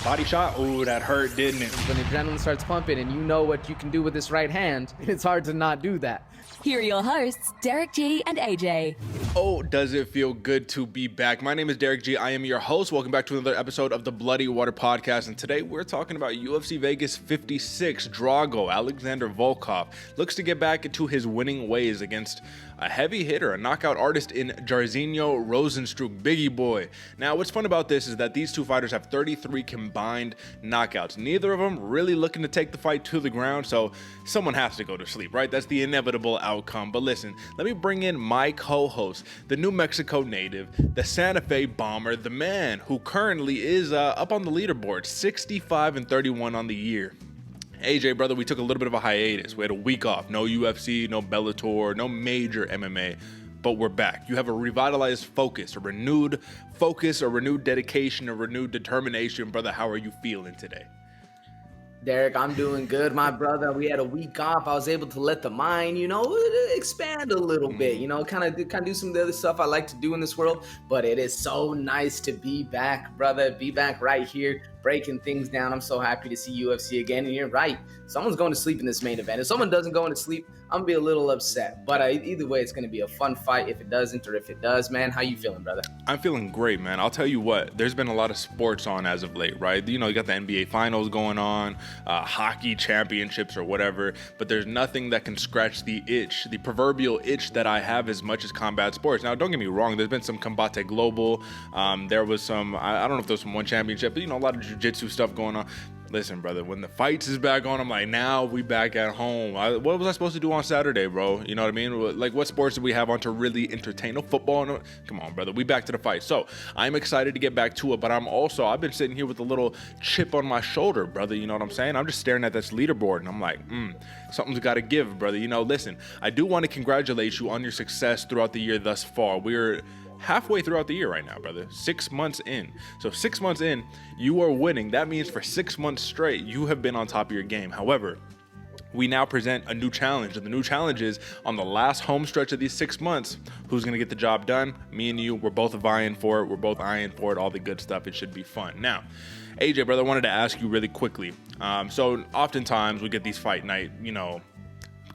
Body shot. Ooh, that hurt, didn't it? When the adrenaline starts pumping and you know what you can do with this right hand, it's hard to not do that. Here are your hosts, Derick G and AJ. Oh, does it feel good to be back? My name is Derick G. I am your host. Welcome back to another episode of the Bloody Water Podcast. And today we're talking about UFC Vegas 56. Drago, Alexander Volkov, looks to get back into his winning ways against a heavy hitter, a knockout artist in Jairzinho Rozenstruik, Biggie Boy. Now, what's fun about this is that these two fighters have 33 combined knockouts. Neither of them really looking to take the fight to the ground, so someone has to go to sleep, right? That's the inevitable outcome. But listen, let me bring in my co-host, the New Mexico native, the Santa Fe bomber, the man who currently is up on the leaderboard, 65-31 on the year. AJ, brother, we took a little bit of a hiatus. We had a week off. No UFC, no Bellator, no major MMA, but we're back. You have a revitalized focus, a renewed focus, a renewed dedication, a renewed determination. Brother, how are you feeling today? Derick, I'm doing good, my brother. We had a week off. I was able to let the mind, expand a little bit, kind of do some of the other stuff I like to do in this world. But it is so nice to be back, brother. Be back right here, breaking things down. I'm so happy to see UFC again. And you're right. Someone's going to sleep in this main event. If someone doesn't go into sleep, I'm going to be a little upset. But either way, it's going to be a fun fight if it doesn't or if it does, man. How you feeling, brother? I'm feeling great, man. I'll tell you what, there's been a lot of sports on as of late, right? You got the NBA finals going on, hockey championships or whatever, but there's nothing that can scratch the itch, the proverbial itch that I have as much as combat sports. Now, don't get me wrong, there's been some Combate Global. There was some, I don't know if there was some one championship, but a lot of jiu-jitsu stuff going on. Listen, brother, when the fights is back on, I'm like, now we back at home. What was I supposed to do on Saturday, bro? You know what I mean? Like, what sports did we have on to really entertain? No football? No, come on, brother. We back to the fight. So I'm excited to get back to it, but I've been sitting here with a little chip on my shoulder, brother. You know what I'm saying? I'm just staring at this leaderboard, and I'm like, something's got to give, brother. Listen, I do want to congratulate you on your success throughout the year thus far. We're halfway throughout the year right now, brother. 6 months in. So 6 months in, you are winning. That means for 6 months straight, you have been on top of your game. However, we now present a new challenge. And the new challenge is on the last home stretch of these 6 months, who's going to get the job done? Me and you, we're both vying for it. We're both eyeing for it. All the good stuff. It should be fun. Now, AJ, brother, I wanted to ask you really quickly. So oftentimes we get these fight night,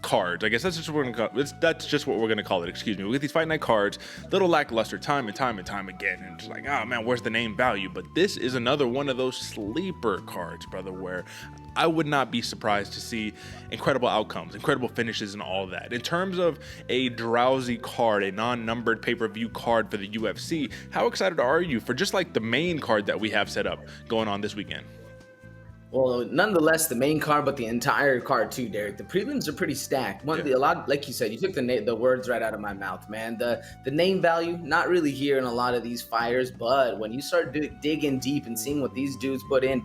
cards. I guess that's just what we're gonna call it. Excuse me. We get these fight night cards, little lackluster time and time again, and it's like, oh man, where's the name value? But this is another one of those sleeper cards, brother, where I would not be surprised to see incredible outcomes, incredible finishes, and all that. In terms of a drowsy card, a non-numbered pay-per-view card for the UFC, how excited are you for just like the main card that we have set up going on this weekend? Well, nonetheless, the main card, but the entire card too, Derick. The prelims are pretty stacked. A lot, like you said, you took the words right out of my mouth, man. The name value, not really here in a lot of these fighters, but when you start digging deep and seeing what these dudes put in,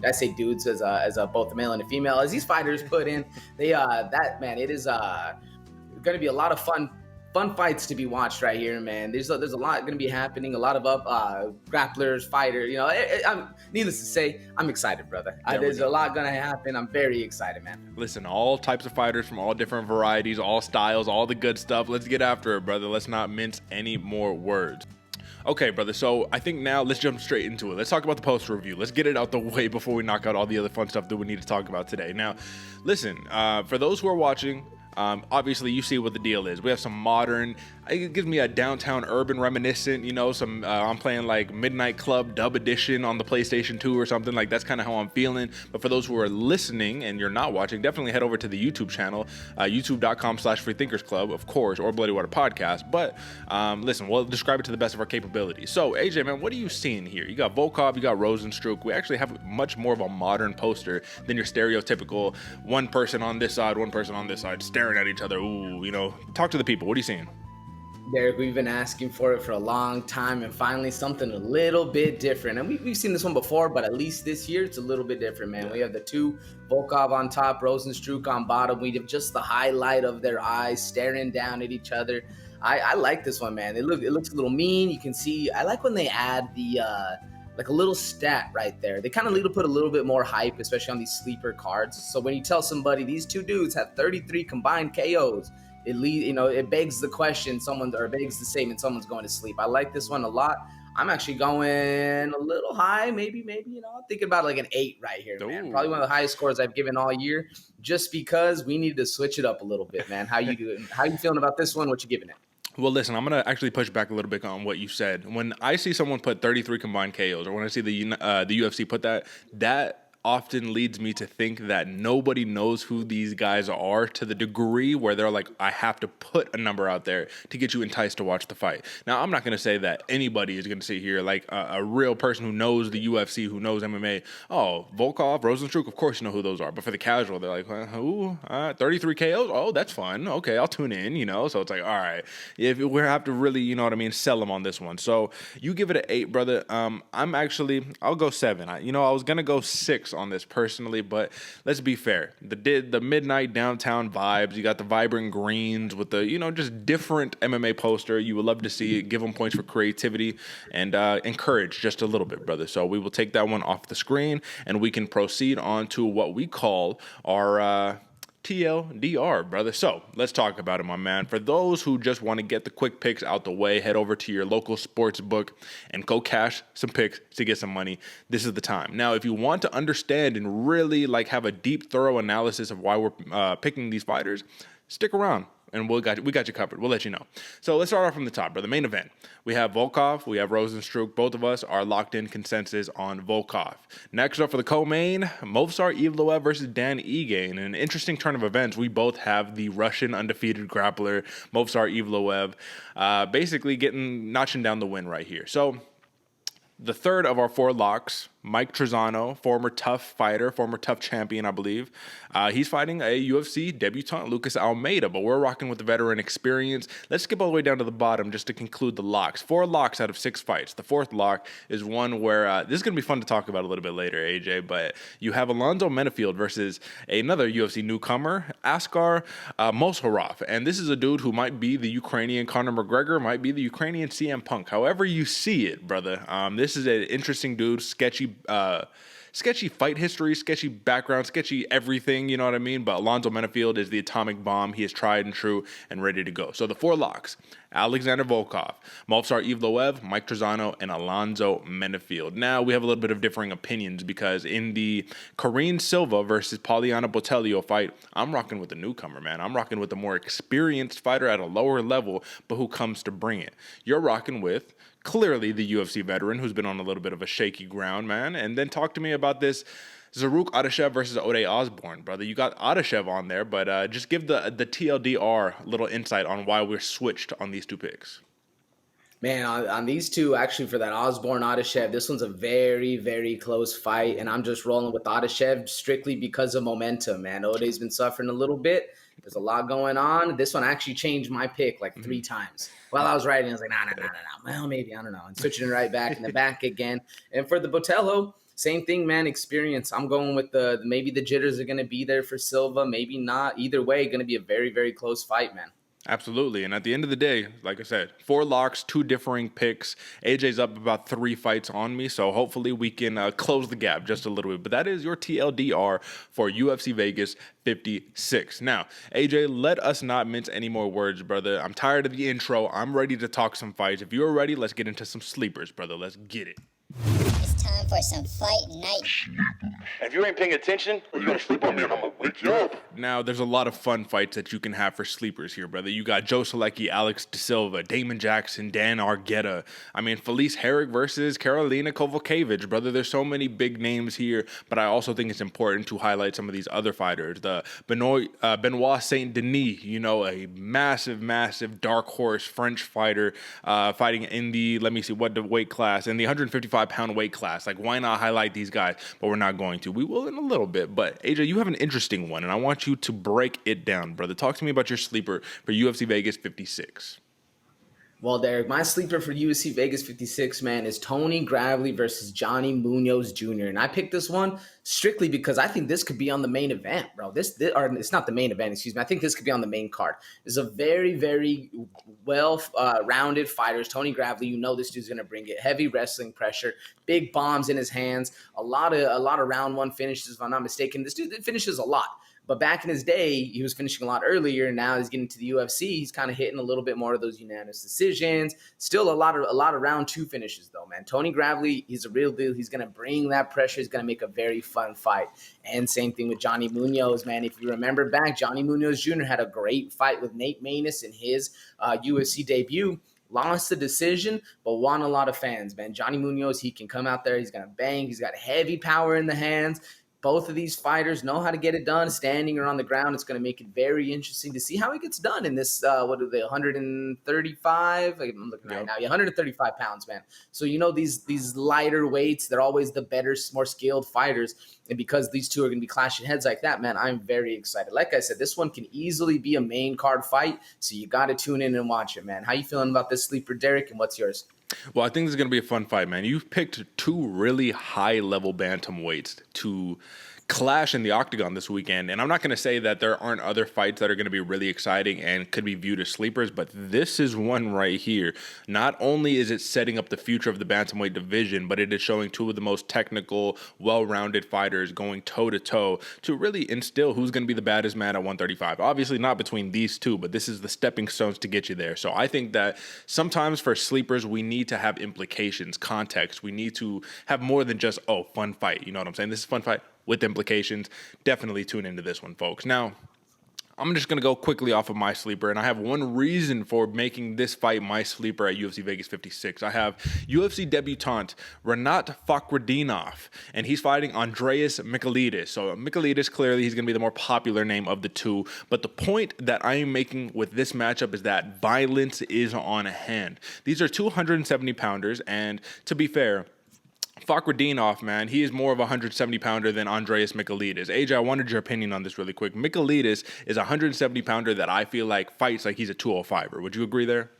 I say dudes as both a male and a female, as these fighters put in, it is going to be a lot of fun fights to be watched right here, man. There's a lot going to be happening, a lot of grapplers, fighters. Needless to say, I'm excited, brother. There's a lot going to happen. I'm very excited, man. Listen, all types of fighters from all different varieties, all styles, all the good stuff. Let's get after it, brother. Let's not mince any more words. Okay, brother, so I think now let's jump straight into it. Let's talk about the post review. Let's get it out the way before we knock out all the other fun stuff that we need to talk about today. Now, listen, for those who are watching, obviously you see what the deal is. We have some modern, it gives me a downtown urban reminiscent, I'm playing like Midnight Club Dub Edition on the PlayStation 2 or something. Like, that's kind of how I'm feeling. But for those who are listening and you're not watching, definitely head over to the YouTube channel, youtube.com/freethinkersclub, of course, or Bloody Water Podcast. But listen, we'll describe it to the best of our capabilities. So AJ, man, what are you seeing here? You got Volkov, you got Rozenstruik. We actually have much more of a modern poster than your stereotypical one person on this side, one person on this side, staring at each other. Ooh, talk to the people. What are you seeing? Derick, we've been asking for it for a long time, and finally something a little bit different. And we've seen this one before, but at least this year it's a little bit different, man. We have the two, Volkov on top, Rozenstruik on bottom. We have just the highlight of their eyes staring down at each other. I like this one, man. It looks a little mean. You can see, I like when they add the like a little stat right there. They kind of need to put a little bit more hype, especially on these sleeper cards. So when you tell somebody these two dudes have 33 combined KOs, it begs the question, it begs the statement, someone's going to sleep. I like this one a lot. I'm actually going a little high, maybe, I'm thinking about like an 8 right here, man. Probably one of the highest scores I've given all year, just because we need to switch it up a little bit, man. How you doing? How you feeling about this one? What you giving it? Well, listen, I'm going to actually push back a little bit on what you said. When I see someone put 33 combined KOs, or when I see the UFC put that often leads me to think that nobody knows who these guys are to the degree where they're like, I have to put a number out there to get you enticed to watch the fight. Now, I'm not going to say that anybody is going to sit here like a real person who knows the UFC, who knows MMA. Oh, Volkov, Rozenstruik, of course you know who those are. But for the casual, they're like, who? 33 KOs? Oh, that's fun. Okay, I'll tune in, So it's like, all right, if we have to really, sell them on this one. So you give it an 8, brother. I'll go 7. I was going to go 6 on this personally, but let's be fair. The midnight downtown vibes, you got the vibrant greens with the just different MMA poster. You would love to see it. Give them points for creativity and encourage just a little bit, brother. So we will take that one off the screen and we can proceed on to what we call our TLDR, brother. So let's talk about it, my man. For those who just want to get the quick picks out the way, head over to your local sports book and go cash some picks to get some money. This is the time. Now, if you want to understand and really have a deep, thorough analysis of why we're picking these fighters, stick around. And we got you covered. We'll let you know. So let's start off from the top, bro. The main event. We have Volkov. We have Rozenstruik. Both of us are locked in consensus on Volkov. Next up for the co-main, Movsar Evloev versus Dan Ige. In an interesting turn of events, we both have the Russian undefeated grappler, Movsar Evloev, basically notching down the win right here. So the third of our 4 locks, Mike Trizano, former tough fighter, former tough champion, I believe. He's fighting a UFC debutant, Lucas Almeida, but we're rocking with the veteran experience. Let's skip all the way down to the bottom just to conclude the locks. 4 locks out of 6 fights. The 4th lock is one where this is going to be fun to talk about a little bit later, AJ, but you have Alonzo versus another UFC newcomer, Askar Mozharov. And this is a dude who might be the Ukrainian Conor McGregor, might be the Ukrainian CM Punk. However you see it, brother. This is an interesting dude, sketchy fight history, sketchy background, sketchy everything, you know what I mean? But Alonzo is the atomic bomb. He is tried and true and ready to go. So the 4 locks, Alexander Volkov, Movsar Evloev, Mike Trizano, and Alonzo Menafield. Now, we have a little bit of differing opinions because in the Karine Silva versus Poliana Botelho fight, I'm rocking with the newcomer, man. I'm rocking with the more experienced fighter at a lower level, but who comes to bring it. You're rocking with clearly the UFC veteran who's been on a little bit of a shaky ground, man. And then talk to me about this Zarrukh Adashev versus Osbourne, brother. You got Adashev on there, but just give the TLDR little insight on why we're switched on these 2 picks. Man, on these 2, actually, for that Osbourne Adashev, this one's a very, very close fight, and I'm just rolling with Adashev strictly because of momentum, man. Ode's been suffering a little bit. There's a lot going on. This one actually changed my pick like 3 times. While I was writing, I was like, nah. Well, maybe, I don't know. And switching it right back in the back again. And for the Botelho, same thing, man, experience. I'm going with maybe the jitters are going to be there for Silva, maybe not. Either way, going to be a very, very close fight, man. Absolutely. And at the end of the day, like I said, 4 locks, 2 differing picks. AJ's up about 3 fights on me, so hopefully we can close the gap just a little bit. But that is your TLDR for UFC Vegas 56. Now, AJ, let us not mince any more words, brother. I'm tired of the intro. I'm ready to talk some fights. If you're ready, let's get into some sleepers, brother. Let's get it. It's time for some fight night. If you ain't paying attention, you're gonna sleep on me and I'm gonna wake you up. Now, there's a lot of fun fights that you can have for sleepers here, brother. You got Joe Solecki, Alex De Silva, Damon Jackson, Dan Argueta. I mean, Felice Herrig versus Karolina Kowalkiewicz, brother. There's so many big names here, but I also think it's important to highlight some of these other fighters. The Benoit Saint Denis, a massive dark horse French fighter fighting in the, weight class, in the 155-pound weight class. Like, why not highlight these guys? But we're not going to. We will in a little bit. But, AJ, you have an interesting one, and I want you to break it down, brother. Talk to me about your sleeper for UFC Vegas 56. Well, Derick, my sleeper for UFC Vegas 56, man, is Tony Gravely versus Johnny Munoz Jr. And I picked this one strictly because I think this could be on the main event, bro. Or it's not the main event, excuse me. I think this could be on the main card. It's a very, very well-rounded fighter. Tony Gravely, this dude's going to bring it. Heavy wrestling pressure, big bombs in his hands, a lot of round 1 finishes, if I'm not mistaken. This dude finishes a lot. But back in his day, he was finishing a lot earlier. Now he's getting to the UFC. He's kind of hitting a little bit more of those unanimous decisions. Still a lot of round 2 finishes though, man. Tony Gravely, he's a real deal. He's gonna bring that pressure. He's gonna make a very fun fight. And same thing with Johnny Munoz, man. If you remember back, Johnny Munoz Jr. had a great fight with Nate Maness in his UFC debut. Lost the decision, but won a lot of fans, man. Johnny Munoz, he can come out there. He's going to bang. He's got heavy power in the hands. Both of these fighters know how to get it done, standing or on the ground. It's going to make it very interesting to see how it gets done in this, what are they, 135? I'm looking right now. Yeah, 135 pounds, man. So, these lighter weights, they're always the better, more skilled fighters. And because these two are going to be clashing heads like that, man, I'm very excited. Like I said, this one can easily be a main card fight. So you got to tune in and watch it, man. How you feeling about this sleeper, Derick, and what's yours? Well, I think this is going to be a fun fight, man. You've picked 2 really high-level bantamweights to clash in the octagon this weekend. And I'm not going to say that there aren't other fights that are going to be really exciting and could be viewed as sleepers, but this is one right here. Not only is it setting up the future of the bantamweight division, but it is showing 2 of the most technical, well-rounded fighters going toe-to-toe to really instill who's going to be the baddest man at 135. Obviously not between these 2, but this is the stepping stones to get you there. So I think that sometimes for sleepers, we need to have implications, context. We need to have more than just, fun fight. You know what I'm saying? This is a fun fight with implications. Definitely tune into this one, folks. Now, I'm just going to go quickly off of my sleeper, and I have one reason for making this fight my sleeper at UFC Vegas 56. I have UFC debutant Rinat Fakhretdinov, and he's fighting Andreas Michailidis. So Michailidis, clearly, he's going to be the more popular name of the 2, but the point that I am making with this matchup is that violence is on hand. These are 270-pounders, and to be fair, Fakhretdinov, man, he is more of a 170-pounder than Andreas Michailidis. AJ, I wanted your opinion on this really quick. Michailidis is a 170-pounder that I feel like fights like he's a 205er. Would you agree there?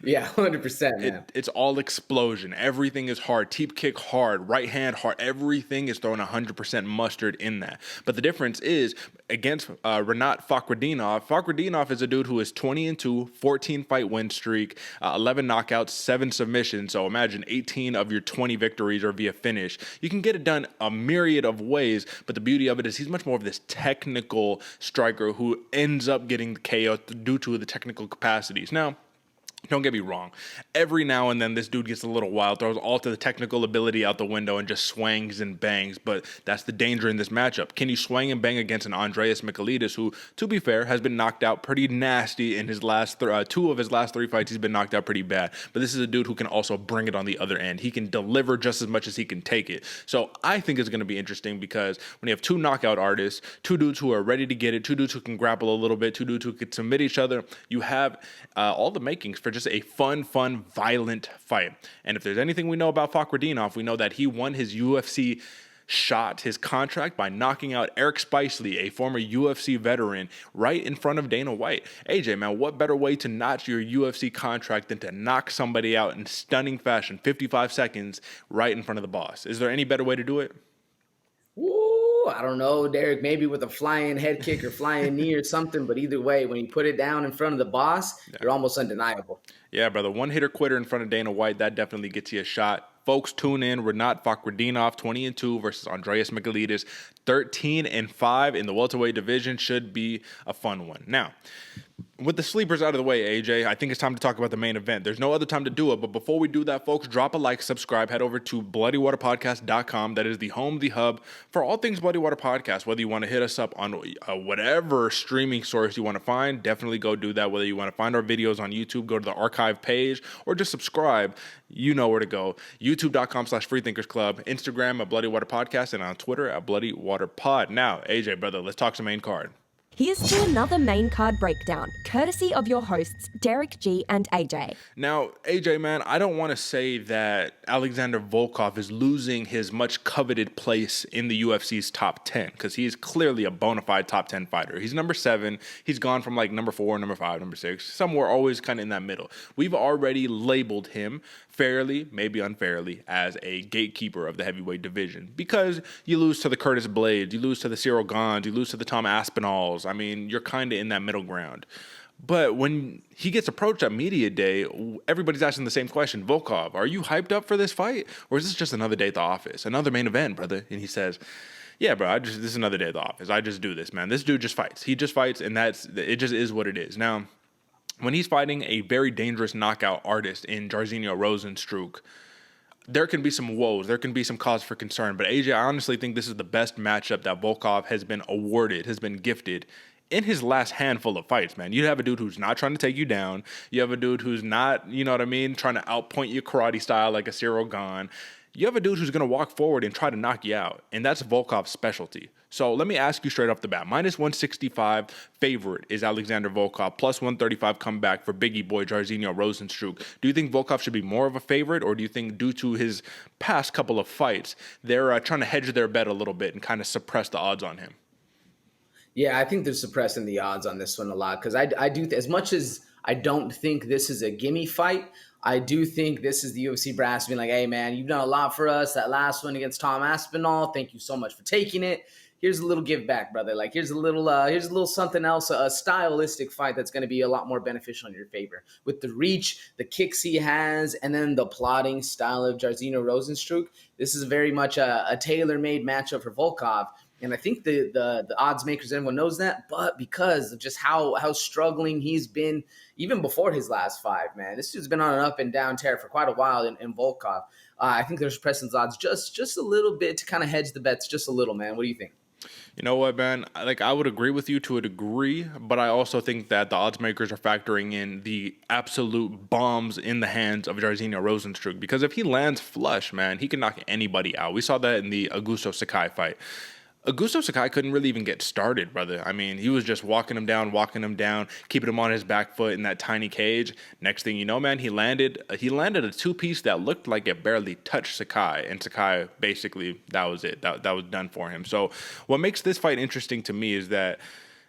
Yeah, 100%, man. It's all explosion. Everything is hard. Teep kick hard. Right hand hard. Everything is throwing 100% mustard in that. But the difference is against Rinat Fakhretdinov. Fakhretdinov is a dude who is 20-2, 14-fight win streak, 11 knockouts, 7 submissions. So imagine 18 of your 20 victories are via finish. You can get it done a myriad of ways, but the beauty of it is he's much more of this technical striker who ends up getting the KO due to the technical capacities. Now, don't get me wrong. Every now and then, this dude gets a little wild, throws all to the technical ability out the window and just swangs and bangs. But that's the danger in this matchup. Can you swing and bang against an Andreas Michailidis, who, to be fair, has been knocked out pretty nasty in his last 2 of his last 3 fights? He's been knocked out pretty bad. But this is a dude who can also bring it on the other end. He can deliver just as much as he can take it. So I think it's going to be interesting because when you have 2 knockout artists, 2 dudes who are ready to get it, 2 dudes who can grapple a little bit, 2 dudes who can submit each other, you have all the makings for just a fun, violent fight. And if there's anything we know about Fakhretdinov, we know that he won his UFC shot, his contract, by knocking out Eric Spicely, a former UFC veteran, right in front of Dana White. AJ, man, what better way to notch your UFC contract than to knock somebody out in stunning fashion, 55 seconds, right in front of the boss? Is there any better way to do it? Ooh, I don't know, Derick, maybe with a flying head kick or flying knee or something, but either way, when you put it down in front of the boss, you're almost undeniable. Yeah, brother, one hitter quitter in front of Dana White, that definitely gets you a shot. Folks, tune in. Rinat Fakhretdinov, 20-2 versus Andreas Michailidis, 13-5 in the welterweight division. Should be a fun one. Now, with the sleepers out of the way, AJ, I think it's time to talk about the main event. There's no other time to do it, but before we do that, folks, drop a like, subscribe, head over to bloodywaterpodcast.com. That is the home, the hub for all things Bloody Water Podcast. Whether you want to hit us up on whatever streaming source you want to find, definitely go do that. Whether you want to find our videos on YouTube, go to the archive page, or just subscribe, you know where to go. YouTube.com/FreeThinkersClub, Instagram at Bloody Water Podcast, and on Twitter at Bloody Water Pod. Now, AJ, brother, let's talk some main card. Here's to another main card breakdown, courtesy of your hosts, Derick G and AJ. Now, AJ, man, I don't want to say that Alexander Volkov is losing his much coveted place in the UFC's top 10, because he is clearly a bona fide top 10 fighter. He's number 7. He's gone from like number 4, number 5, number 6, somewhere always kind of in that middle. We've already labeled him fairly, maybe unfairly, as a gatekeeper of the heavyweight division, because you lose to the Curtis Blades, you lose to the Cyril Gons, you lose to the Tom Aspinalls. I mean, you're kind of in that middle ground. But when he gets approached at media day, everybody's asking the same question. Volkov, are you hyped up for this fight? Or is this just another day at the office? Another main event, brother? And he says, yeah, bro, this is another day at the office. I just do this, man. This dude just fights. He just fights, and it just is what it is. Now, when he's fighting a very dangerous knockout artist in Jairzinho Rozenstruik, there can be some woes. There can be some cause for concern. But AJ, I honestly think this is the best matchup that Volkov has been awarded, has been gifted in his last handful of fights, man. You have a dude who's not trying to take you down. You have a dude who's not, you know what I mean, trying to outpoint you karate style like a Cyril Gane. You have a dude who's going to walk forward and try to knock you out. And that's Volkov's specialty. So let me ask you straight off the bat. Minus 165 favorite is Alexander Volkov. Plus 135 comeback for Biggie Boy Jairzinho Rozenstruik. Do you think Volkov should be more of a favorite? Or do you think due to his past couple of fights, they're trying to hedge their bet a little bit and kind of suppress the odds on him? Yeah, I think they're suppressing the odds on this one a lot because I do, as much as I don't think this is a gimme fight, I do think this is the UFC brass being like, hey, man, you've done a lot for us. That last one against Tom Aspinall, thank you so much for taking it. Here's a little give back, brother. Like, here's a little something else, a stylistic fight that's going to be a lot more beneficial in your favor. With the reach, the kicks he has, and then the plotting style of Jairzinho Rozenstruik, this is very much a tailor-made matchup for Volkov. And I think the odds makers, everyone knows that, but because of just how struggling he's been even before his last five, man, this dude's been on an up and down tear for quite a while in Volkov. I think there's pressing odds just a little bit to kind of hedge the bets just a little, man. What do you think? You know what, man? Like, I would agree with you to a degree, but I also think that the odds makers are factoring in the absolute bombs in the hands of Jairzinho Rozenstruik. Because if he lands flush, man, he can knock anybody out. We saw that in the Augusto Sakai fight. Augusto Sakai couldn't really even get started, brother. I mean, he was just walking him down, keeping him on his back foot in that tiny cage. Next thing you know, man, he landed a two-piece that looked like it barely touched Sakai, and Sakai, basically, that was it. That was done for him. So what makes this fight interesting to me is that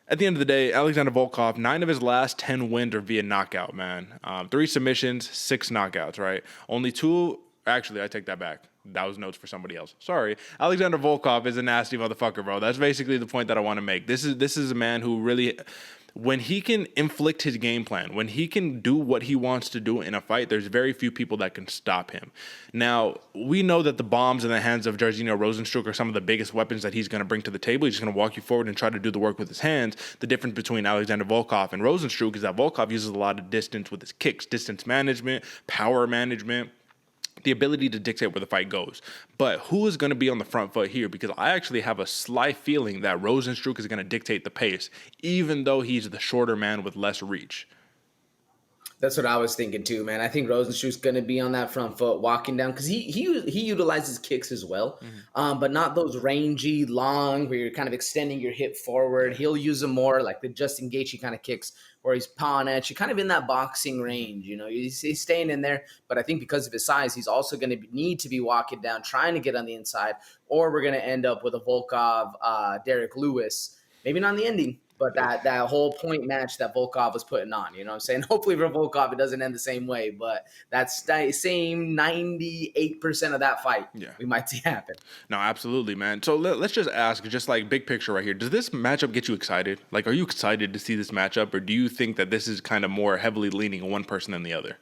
at the end of the day, Alexander Volkov, 9 of his last 10 wins are via knockout, man. 3 submissions, 6 knockouts, right? Only 2... Actually, I take that back. That was notes for somebody else. Sorry. Alexander Volkov is a nasty motherfucker, bro. That's basically the point that I want to make. This is a man who really, when he can inflict his game plan, when he can do what he wants to do in a fight, there's very few people that can stop him. Now, we know that the bombs in the hands of Jairzinho Rozenstruik are some of the biggest weapons that he's going to bring to the table. He's just going to walk you forward and try to do the work with his hands. The difference between Alexander Volkov and Rozenstruik is that Volkov uses a lot of distance with his kicks, distance management, power management, the ability to dictate where the fight goes. But who is going to be on the front foot here? Because I actually have a slight feeling that Rozenstruik is going to dictate the pace, even though he's the shorter man with less reach. That's what I was thinking too, man. I think Rozenstruik's going to be on that front foot walking down because he utilizes kicks as well, but not those rangy, long, where you're kind of extending your hip forward. He'll use them more like the Justin Gaethje kind of kicks where he's pawing at you, kind of in that boxing range. You know, he's staying in there, but I think because of his size, he's also going to need to be walking down, trying to get on the inside, or we're going to end up with a Volkov, Derek Lewis, maybe not in the ending, but that whole point match that Volkov was putting on, you know what I'm saying? Hopefully for Volkov, it doesn't end the same way, but that's the same 98% of that fight we might see happen. No, absolutely, man. So let's just ask, just like big picture right here, does this matchup get you excited? Like, are you excited to see this matchup, or do you think that this is kind of more heavily leaning on one person than the other?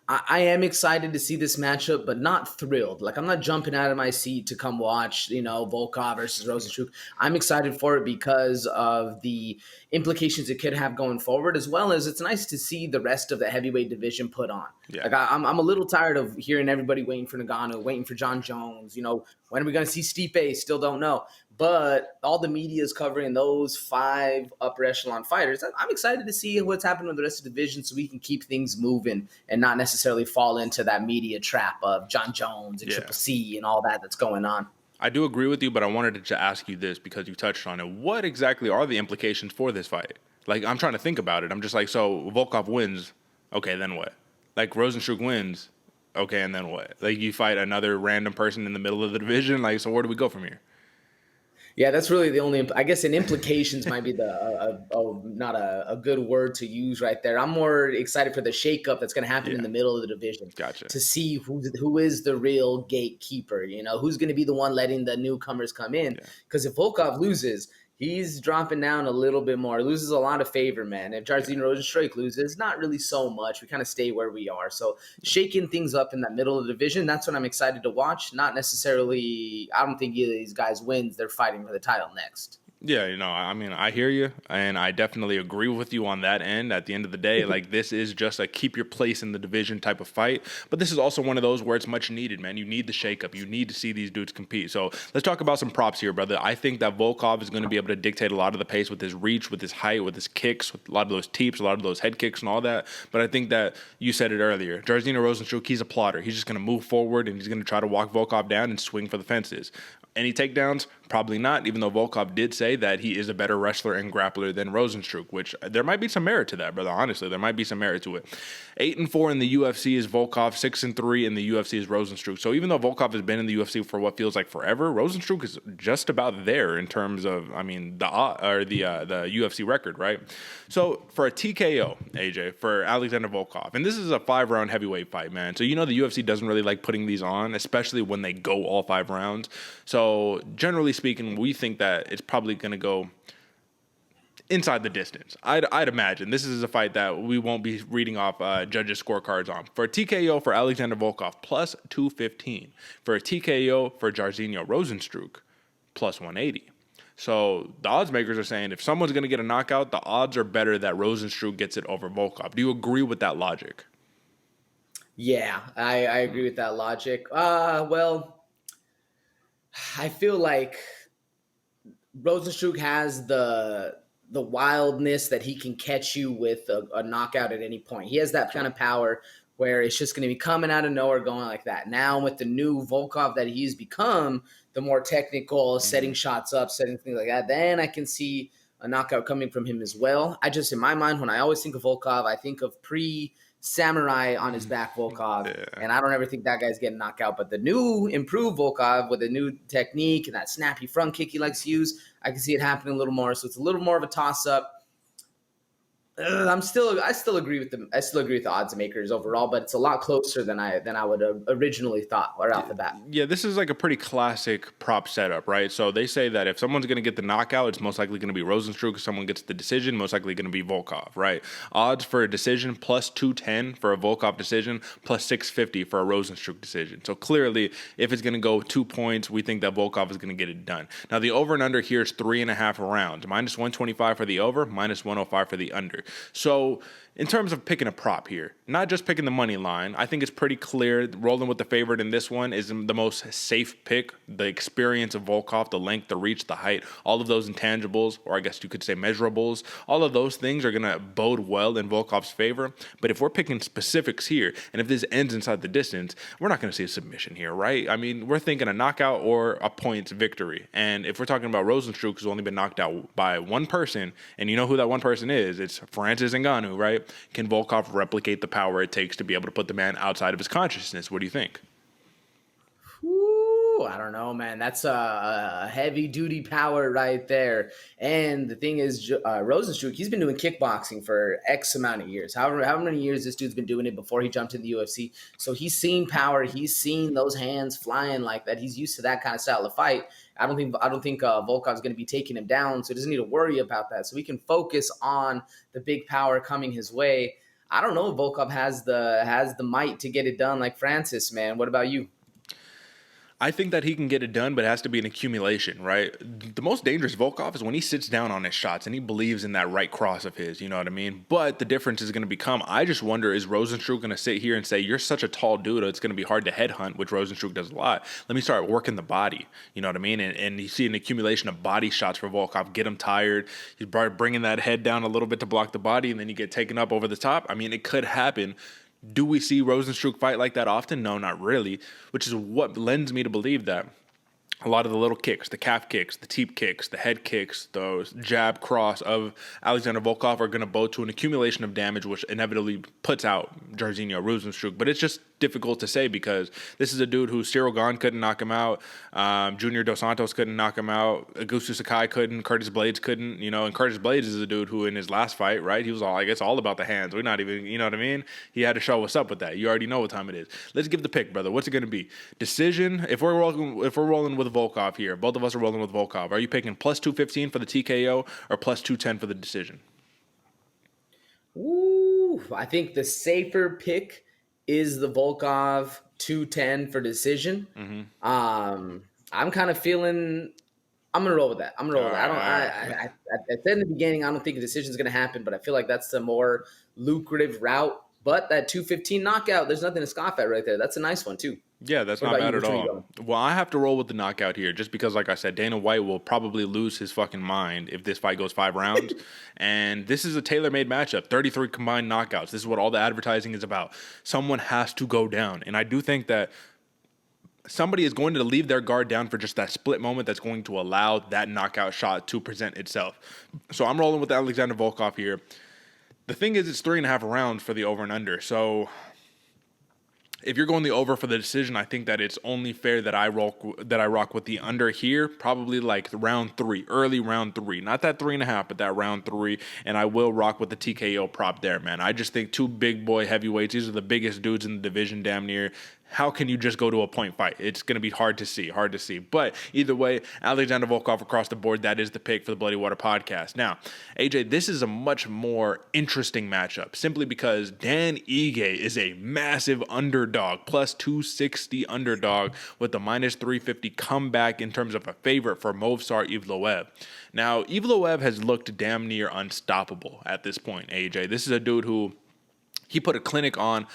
I am excited to see this matchup, but not thrilled. Like, I'm not jumping out of my seat to come watch, Volkov versus Rozenstruik. I'm excited for it because of the implications it could have going forward, as well as it's nice to see the rest of the heavyweight division put on. Yeah. Like, I'm a little tired of hearing everybody waiting for Ngannou, waiting for John Jones. When are we going to see Stipe? Still don't know. But all the media is covering those 5 upper echelon fighters. I'm excited to see what's happening with the rest of the division so we can keep things moving and not necessarily fall into that media trap of John Jones and Triple C and all that's going on. I do agree with you, but I wanted to ask you this because you touched on it. What exactly are the implications for this fight? Like, I'm trying to think about it. I'm just like, so Volkov wins. Okay, then what? Like, Rozenstruik wins. Okay, and then what? Like, you fight another random person in the middle of the division? Like, so where do we go from here? Yeah, that's really the only, I guess, and implications might be not a good word to use right there. I'm more excited for the shakeup that's going to happen in the middle of the division. Gotcha. To see who is the real gatekeeper, who's going to be the one letting the newcomers come in. Because if Volkov loses, He's dropping down a little bit more. Loses a lot of favor, man. If Jairzinho Rozenstruik loses, not really so much. We kind of stay where we are. So shaking things up in that middle of the division, that's what I'm excited to watch. Not necessarily, I don't think either of these guys wins. They're fighting for the title next. Yeah, I mean, I hear you, and I definitely agree with you on that end. At the end of the day, like, this is just a keep your place in the division type of fight, but this is also one of those where it's much needed, man. You need the shakeup. You need to see these dudes compete. So let's talk about some props here, brother. I think that Volkov is going to be able to dictate a lot of the pace with his reach, with his height, with his kicks, with a lot of those teeps, a lot of those head kicks and all that. But I think that you said it earlier. Jairzinho Rozenstruik, he's a plotter. He's just going to move forward, and he's going to try to walk Volkov down and swing for the fences. Any takedowns? Probably not, even though Volkov did say that he is a better wrestler and grappler than Rozenstruik, which there might be some merit to that, brother. Honestly, there might be some merit to it. 8-4 in the UFC is Volkov. 6-3 in the UFC is Rozenstruik. So even though Volkov has been in the UFC for what feels like forever, Rozenstruik is just about there in terms of, I mean, the UFC record, right? So for a TKO, AJ, for Alexander Volkov, and this is a 5-round heavyweight fight, man. So the UFC doesn't really like putting these on, especially when they go all 5 rounds. So generally speaking, we think that it's probably going to go inside the distance. I'd imagine this is a fight that we won't be reading off judges' scorecards on. For a TKO for Alexander Volkov, plus 215. For a TKO for Jairzinho Rozenstruik, plus 180. So the odds makers are saying if someone's going to get a knockout, the odds are better that Rozenstruik gets it over Volkov. Do you agree with that logic? Yeah, I agree with that logic. Well, I feel like Rozenstruik has the wildness that he can catch you with a knockout at any point. He has that kind of power where it's just going to be coming out of nowhere going like that. Now with the new Volkov that he's become, the more technical, setting shots up, setting things like that, then I can see a knockout coming from him as well. I just, in my mind, when I always think of Volkov, I think of samurai on his back Volkov, and I don't ever think that guy's getting knocked out. But the new improved Volkov with a new technique and that snappy front kick he likes to use, I can see it happening a little more. So it's a little more of a toss-up. I still agree with them. I still agree with the odds makers overall, but it's a lot closer than I would have originally thought right off the bat. Yeah, this is like a pretty classic prop setup, right? So they say that if someone's going to get the knockout, it's most likely going to be Rozenstruik. If someone gets the decision, most likely going to be Volkov, right? Odds for a decision, plus 210 for a Volkov decision, plus 650 for a Rozenstruik decision. So clearly, if it's going to go 2 points, we think that Volkov is going to get it done. Now, the over and under here is 3.5 rounds. Minus 125 for the over, minus 105 for the under. So in terms of picking a prop here, not just picking the money line, I think it's pretty clear rolling with the favorite in this one is the most safe pick. The experience of Volkov, the length, the reach, the height, all of those intangibles, or I guess you could say measurables, all of those things are going to bode well in Volkov's favor. But if we're picking specifics here, and if this ends inside the distance, we're not going to see a submission here, right? I mean, we're thinking a knockout or a points victory. And if we're talking about Rozenstruik, who's only been knocked out by one person, and you know who that one person is, it's Francis Ngannou, right? Can Volkov replicate the power it takes to be able to put the man outside of his consciousness? What do you think? Ooh, I don't know, man. That's a heavy-duty power right there. And the thing is, Rozenstruik, he's been doing kickboxing for X amount of years. However many years this dude's been doing it before he jumped in the UFC. So he's seen power. He's seen those hands flying like that. He's used to that kind of style of fight. I don't think Volkov's going to be taking him down, so he doesn't need to worry about that. So we can focus on the big power coming his way. I don't know if Volkov has the might to get it done like Francis, man. What about you? I think that he can get it done, but it has to be an accumulation, right? The most dangerous Volkov is when he sits down on his shots and he believes in that right cross of his, you know what I mean? But the difference is going to become, I just wonder, is Rozenstruik going to sit here and say, you're such a tall dude, it's going to be hard to headhunt, which Rozenstruik does a lot. Let me start working the body, you know what I mean? And you see an accumulation of body shots for Volkov, get him tired. He's bringing that head down a little bit to block the body, and then you get taken up over the top. I mean, it could happen. Do we see Rozenstruik fight like that often? No, not really, which is what lends me to believe that a lot of the little kicks, the calf kicks, the teep kicks, the head kicks, those jab cross of Alexander Volkov are going to bode to an accumulation of damage, which inevitably puts out Jairzinho Rozenstruik. But it's just difficult to say because this is a dude who Cyril Gane couldn't knock him out, Junior Dos Santos couldn't knock him out, Augusto Sakai couldn't, Curtis Blades couldn't, and Curtis Blades is a dude who in his last fight, right, he was all about the hands. We're not even, you know what I mean? He had to show what's up with that. You already know what time it is. Let's give the pick, brother. What's it going to be? Decision. If we're rolling with Volkov here, both of us are rolling with Volkov. Are you picking plus 215 for the TKO or plus 210 for the decision? Ooh, I think the safer pick is the Volkov 210 for decision. Mm-hmm. I'm kind of feeling I'm gonna roll with that. I said in the beginning I don't think a decision is gonna happen, but I feel like that's the more lucrative route. But that 215 knockout, there's nothing to scoff at right there. That's a nice one too. Yeah, that's not bad at all. Well, I have to roll with the knockout here just because, like I said, Dana White will probably lose his fucking mind if this fight goes 5 rounds. And this is a tailor-made matchup, 33 combined knockouts. This is what all the advertising is about. Someone has to go down. And I do think that somebody is going to leave their guard down for just that split moment that's going to allow that knockout shot to present itself. So I'm rolling with Alexander Volkov here. The thing is, it's 3.5 rounds for the over and under. So if you're going the over for the decision, I think that it's only fair that I rock with the under here, probably like round 3, early round 3. Not that 3.5, but that round 3. And I will rock with the TKO prop there, man. I just think 2 big boy heavyweights. These are the biggest dudes in the division, damn near. How can you just go to a point fight? It's going to be hard to see. But either way, Alexander Volkov across the board, that is the pick for the Bloody Water podcast. Now, AJ, this is a much more interesting matchup simply because Dan Ige is a massive underdog, plus 260 underdog with the minus 350 comeback in terms of a favorite for Movsar Evloev. Now, Evloev has looked damn near unstoppable at this point, AJ. This is a dude who he put a clinic on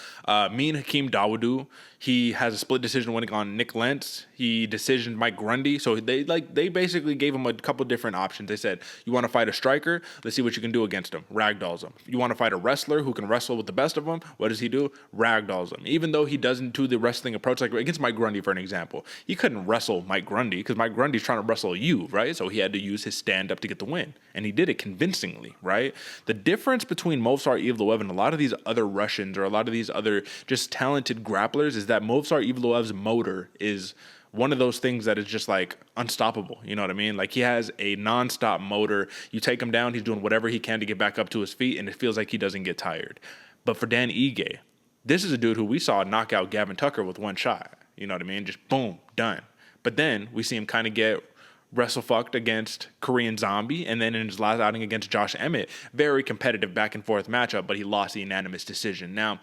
me and Hakeem Dawodu. He has a split decision winning on Nick Lentz. He decisioned Mike Grundy. So they basically gave him a couple different options. They said, you want to fight a striker? Let's see what you can do against him. Ragdolls him. You want to fight a wrestler who can wrestle with the best of them? What does he do? Ragdolls him. Even though he doesn't do the wrestling approach, like against Mike Grundy, for an example. He couldn't wrestle Mike Grundy because Mike Grundy's trying to wrestle you, right? So he had to use his stand-up to get the win. And he did it convincingly, right? The difference between Movsar Evloev and a lot of these other Russians or a lot of these other just talented grapplers is that Movsar Evloev's motor is one of those things that is just like unstoppable. You know what I mean? Like he has a nonstop motor. You take him down, he's doing whatever he can to get back up to his feet, and it feels like he doesn't get tired. But for Dan Ige, this is a dude who we saw knock out Gavin Tucker with one shot. You know what I mean? Just boom, done. But then we see him kind of get wrestle-fucked against Korean Zombie, and then in his last outing against Josh Emmett, very competitive back-and-forth matchup, but he lost the unanimous decision. Now,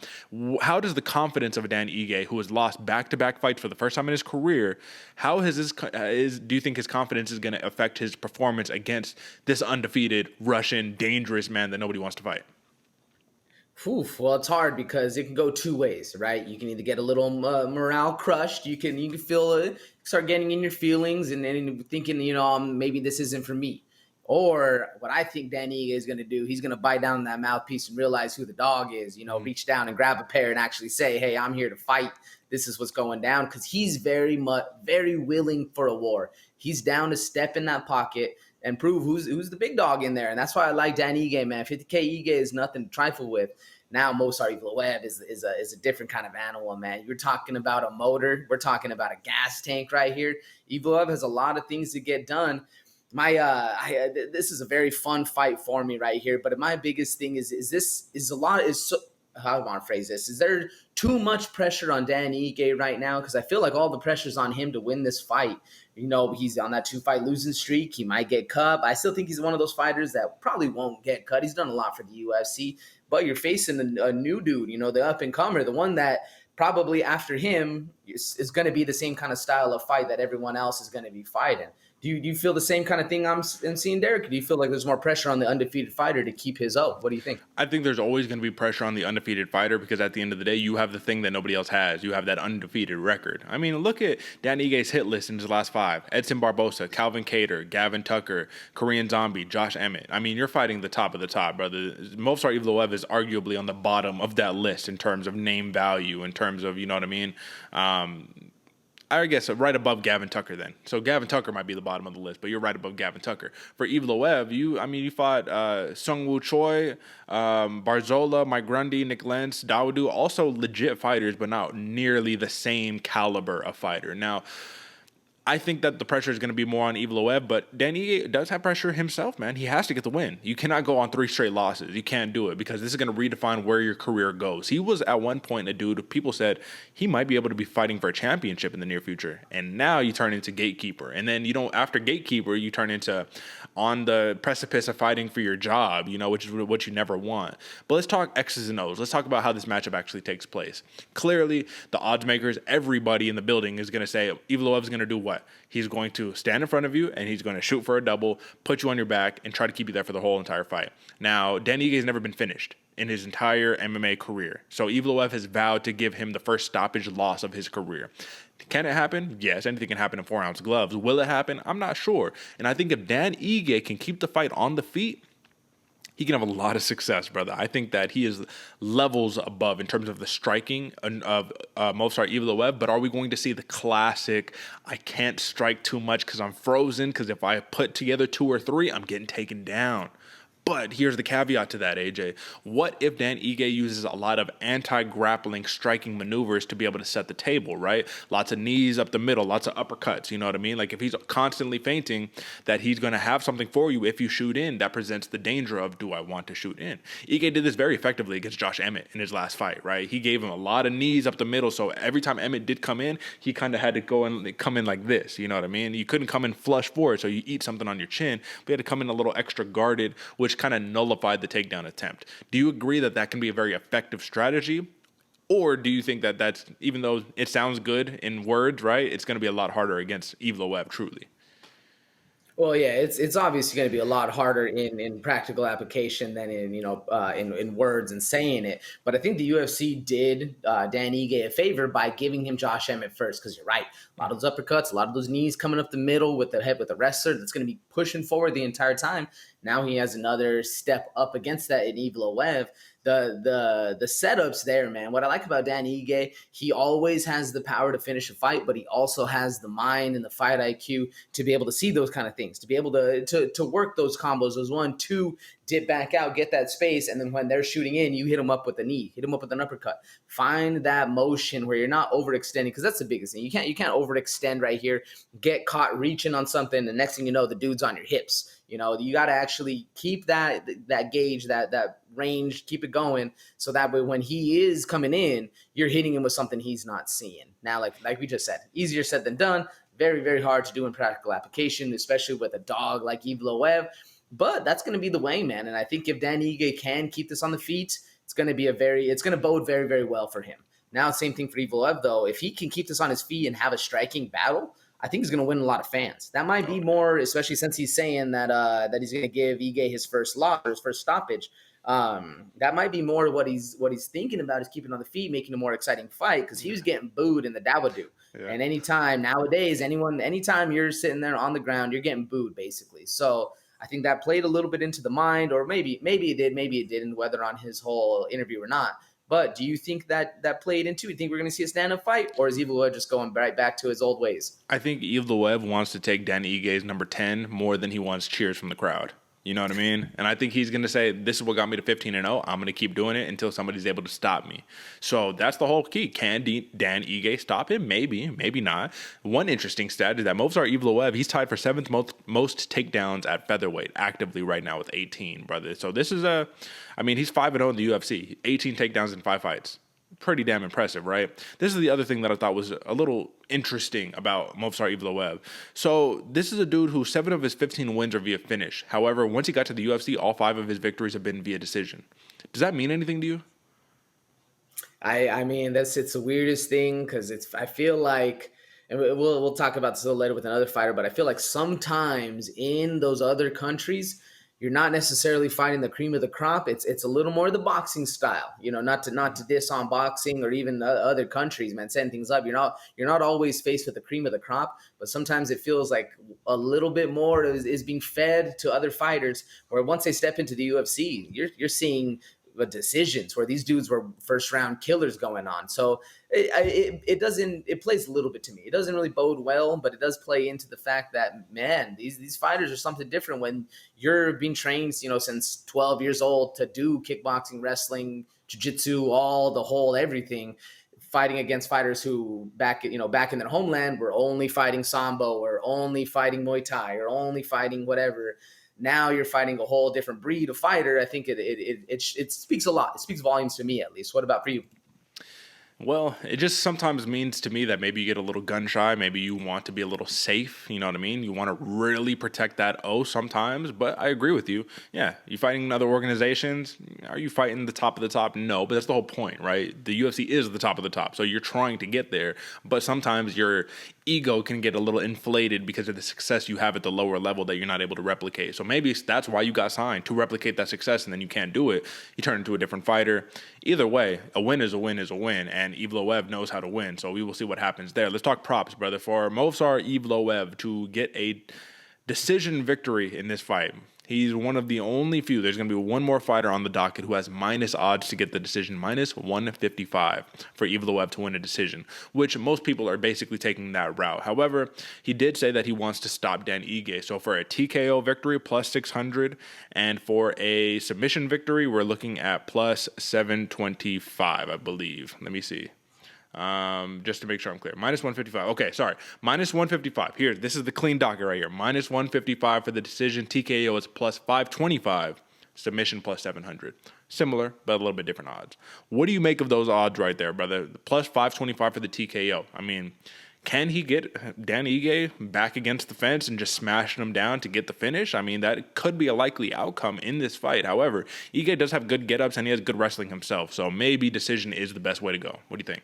how does the confidence of a Dan Ige, who has lost back-to-back fights for the first time in his career, how has do you think his confidence is going to affect his performance against this undefeated Russian dangerous man that nobody wants to fight? Oof, well, it's hard because it can go 2 ways, right? You can either get a little morale crushed. You can feel it, start getting in your feelings and then thinking, maybe this isn't for me. Or what I think Danny is going to do, he's going to bite down that mouthpiece and realize who the dog is, reach down and grab a pair and actually say, hey, I'm here to fight. This is what's going down, because he's very willing for a war. He's down to step in that pocket and prove who's the big dog in there. And that's why I like Dan Ige, man. 50K Ige is nothing to trifle with. Now, Movsar Evloev is a different kind of animal, man. You're talking about a motor. We're talking about a gas tank right here. Evloev has a lot of things to get done. This is a very fun fight for me right here. But my biggest thing is how do I want to phrase this? Is there too much pressure on Dan Ige right now? Because I feel like all the pressure's on him to win this fight. He's on that 2-fight losing streak. He might get cut. I still think he's one of those fighters that probably won't get cut. He's done a lot for the UFC. But you're facing a new dude, the up-and-comer, the one that probably after him is going to be the same kind of style of fight that everyone else is going to be fighting. Do you feel the same kind of thing I'm seeing, Derick? Do you feel like there's more pressure on the undefeated fighter to keep his O? What do you think? I think there's always going to be pressure on the undefeated fighter because at the end of the day, you have the thing that nobody else has. You have that undefeated record. I mean, look at Dan Ige's hit list in his last 5. Edson Barbosa, Calvin Kattar, Gavin Tucker, Korean Zombie, Josh Emmett. I mean, you're fighting the top of the top, brother. Movsar Evloev is arguably on the bottom of that list in terms of name value, in terms of, you know what I mean? I guess right above Gavin Tucker then. So Gavin Tucker might be the bottom of the list, but you're right above Gavin Tucker. For Evloev, you fought Sungwoo Choi, Barzola, Mike Grundy, Nick Lentz, Dawodu, also legit fighters, but not nearly the same caliber of fighter. Now, I think that the pressure is going to be more on Evloev, but Dan Ige does have pressure himself, man. He has to get the win. You cannot go on 3 straight losses. You can't do it because this is going to redefine where your career goes. He was at one point a dude, people said he might be able to be fighting for a championship in the near future. And now you turn into gatekeeper. And then, after gatekeeper, you turn into on the precipice of fighting for your job, which is what you never want. But let's talk X's and O's. Let's talk about how this matchup actually takes place. Clearly, the odds makers, everybody in the building is going to say Evloev is going to do what? He's going to stand in front of you and he's going to shoot for a double, put you on your back, and try to keep you there for the whole entire fight. Now, Dan Ige has never been finished in his entire MMA career. So Evloev has vowed to give him the first stoppage loss of his career. Can it happen? Yes, anything can happen in 4-ounce gloves. Will it happen? I'm not sure. And I think if Dan Ige can keep the fight on the feet, he can have a lot of success, brother. I think that he is levels above in terms of the striking of Movsar Evloev, but are we going to see the classic, I can't strike too much because I'm frozen, because if I put together 2 or 3, I'm getting taken down? But here's the caveat to that, AJ. What if Dan Ige uses a lot of anti-grappling striking maneuvers to be able to set the table, right? Lots of knees up the middle, lots of uppercuts, you know what I mean? Like if he's constantly feinting, that he's going to have something for you if you shoot in, that presents the danger of, do I want to shoot in? Ige did this very effectively against Josh Emmett in his last fight, right? He gave him a lot of knees up the middle, so every time Emmett did come in, he kind of had to come in like this, you know what I mean? You couldn't come in flush forward, so you eat something on your chin, but you had to come in a little extra guarded, which kind of nullified the takedown attempt. Do you agree that that can be a very effective strategy? Or do you think that that's, even though it sounds good in words, right, it's going to be a lot harder against Evloev, truly? Well, yeah, it's obviously going to be a lot harder in practical application than in words and saying it. But I think the UFC did Dan Ige a favor by giving him Josh Emmett first, because you're right, a lot of those uppercuts, a lot of those knees coming up the middle with the head with the wrestler that's going to be pushing forward the entire time. Now he has another step up against that in Evloev. The setups there, man. What I like about Dan Ige, he always has the power to finish a fight, but he also has the mind and the fight IQ to be able to see those kind of things, to be able to work those combos, those 1-2, dip back out, get that space, and then when they're shooting in, you hit them up with a knee, hit them up with an uppercut. Find that motion where you're not overextending, because that's the biggest thing. You can't overextend right here, get caught reaching on something, the next thing you know, the dude's on your hips. You got to actually keep that gauge, that range, keep it going, so that way when he is coming in, you're hitting him with something he's not seeing. Now, like we just said, easier said than done. Very, very hard to do in practical application, especially with a dog like Evloev. But that's going to be the way, man. And I think if Dan Ige can keep this on the feet, it's going to bode very, very well for him. Now, same thing for Evloev, though. If he can keep this on his feet and have a striking battle, I think he's going to win a lot of fans. That might be more, especially since he's saying that he's going to give Ige his first loss or his first stoppage. That might be more what he's thinking about, is keeping on the feet, making a more exciting fight, because he was getting booed in the Dawodu. Yeah. And anytime you're sitting there on the ground, you're getting booed, basically. So I think that played a little bit into the mind, or maybe it did, maybe it didn't, whether on his whole interview or not. But do you think that played into it? You think we're going to see a stand-up fight, or is Evloev just going right back to his old ways? I think Evloev wants to take Dan Ige's number 10 more than he wants cheers from the crowd. You know what I mean? And I think he's going to say, this is what got me to 15-0. I'm going to keep doing it until somebody's able to stop me. So that's the whole key. Can Dan Ige stop him? Maybe, maybe not. One interesting stat is that Movsar Evloev, he's tied for 7th most takedowns at featherweight actively right now with 18, brother. So this is he's 5-0 in the UFC, 18 takedowns in 5 fights. Pretty damn impressive, right? This is the other thing that I thought was a little interesting about Movsar Evloev. So this is a dude who 7 of his 15 wins are via finish. However, once he got to the UFC, all 5 of his victories have been via decision. Does that mean anything to you? I mean, it's the weirdest thing, because I feel like, and we'll talk about this a little later with another fighter, but I feel like sometimes in those other countries, you're not necessarily fighting the cream of the crop. It's a little more the boxing style, not to diss on boxing or even other countries, man, setting things up. You're not always faced with the cream of the crop, but sometimes it feels like a little bit more is being fed to other fighters, where once they step into the UFC, you're seeing decisions where these dudes were first round killers going on. So it plays a little bit to me. It doesn't really bode well, but it does play into the fact that, man, these fighters are something different when you're being trained, since 12 years old to do kickboxing, wrestling, jiu-jitsu, everything, fighting against fighters who back in their homeland were only fighting Sambo or only fighting Muay Thai or only fighting whatever. Now you're fighting a whole different breed of fighter. I think it speaks a lot. It speaks volumes to me, at least. What about for you? Well, it just sometimes means to me that maybe you get a little gun shy. Maybe you want to be a little safe. You know what I mean? You want to really protect that O sometimes. But I agree with you. Yeah, you fighting in other organizations. Are you fighting the top of the top? No, but that's the whole point, right? The UFC is the top of the top. So you're trying to get there. But sometimes your ego can get a little inflated because of the success you have at the lower level that you're not able to replicate. So maybe that's why you got signed, to replicate that success, and then you can't do it. You turn into a different fighter. Either way, a win is a win is a win, and Evloev knows how to win, so we will see what happens there. Let's talk props, brother. For Movsar Evloev to get a decision victory in this fight, he's one of the only few. There's going to be one more fighter on the docket who has minus odds to get the decision, minus 155 for Evloev to win a decision, which most people are basically taking that route. However, he did say that he wants to stop Dan Ige. So for a TKO victory, plus 600, and for a submission victory, we're looking at plus 725, I believe. Let me see. Just to make sure I'm clear. Minus 155. Okay, sorry. Minus 155. Here, this is the clean docket right here. Minus 155 for the decision. TKO is plus 525. Submission plus 700. Similar, but a little bit different odds. What do you make of those odds right there, brother? Plus 525 for the TKO. I mean, can he get Dan Ige back against the fence and just smashing him down to get the finish? I mean, that could be a likely outcome in this fight. However, Ige does have good get-ups and he has good wrestling himself. So maybe decision is the best way to go. What do you think?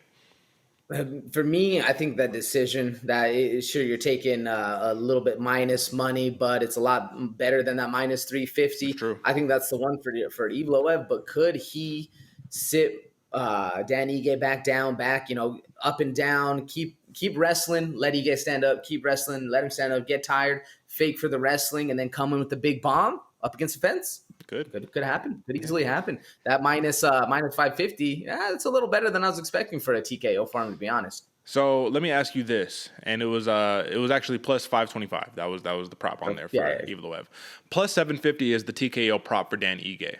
For me, I think that decision sure you're taking a little bit minus money, but it's a lot better than that minus 350. True. I think that's the one for Evloev. But could he sit Dan Ige back, up and down, keep wrestling, let Ige stand up, keep wrestling, let him stand up, get tired, fake for the wrestling, and then come in with the big bomb up against the fence? Could happen. Could easily happen. That minus 550, it's a little better than I was expecting for a TKO for him, to be honest. So let me ask you this, and it was actually plus 525. That was the prop on there for Evloev. Plus 750 is the TKO prop for Dan Ige.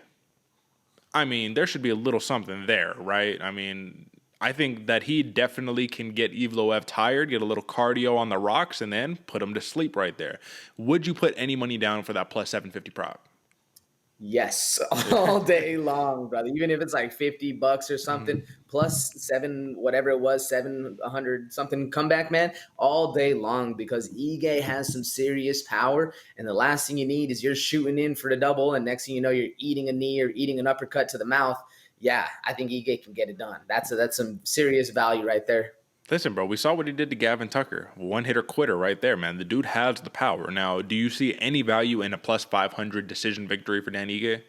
I mean, there should be a little something there, right? I mean, I think that he definitely can get Evloev tired, get a little cardio on the rocks, and then put him to sleep right there. Would you put any money down for that plus 750 prop? Yes, all day long, brother. Even if it's like $50 or something, plus 700 something comeback, man, all day long, because Ige has some serious power. And the last thing you need is you're shooting in for the double, and next thing you know, you're eating a knee or eating an uppercut to the mouth. Yeah, I think Ige can get it done. That's some serious value right there. Listen, bro, we saw what he did to Gavin Tucker. One-hitter quitter right there, man. The dude has the power. Now, do you see any value in a plus 500 decision victory for Dan Ige?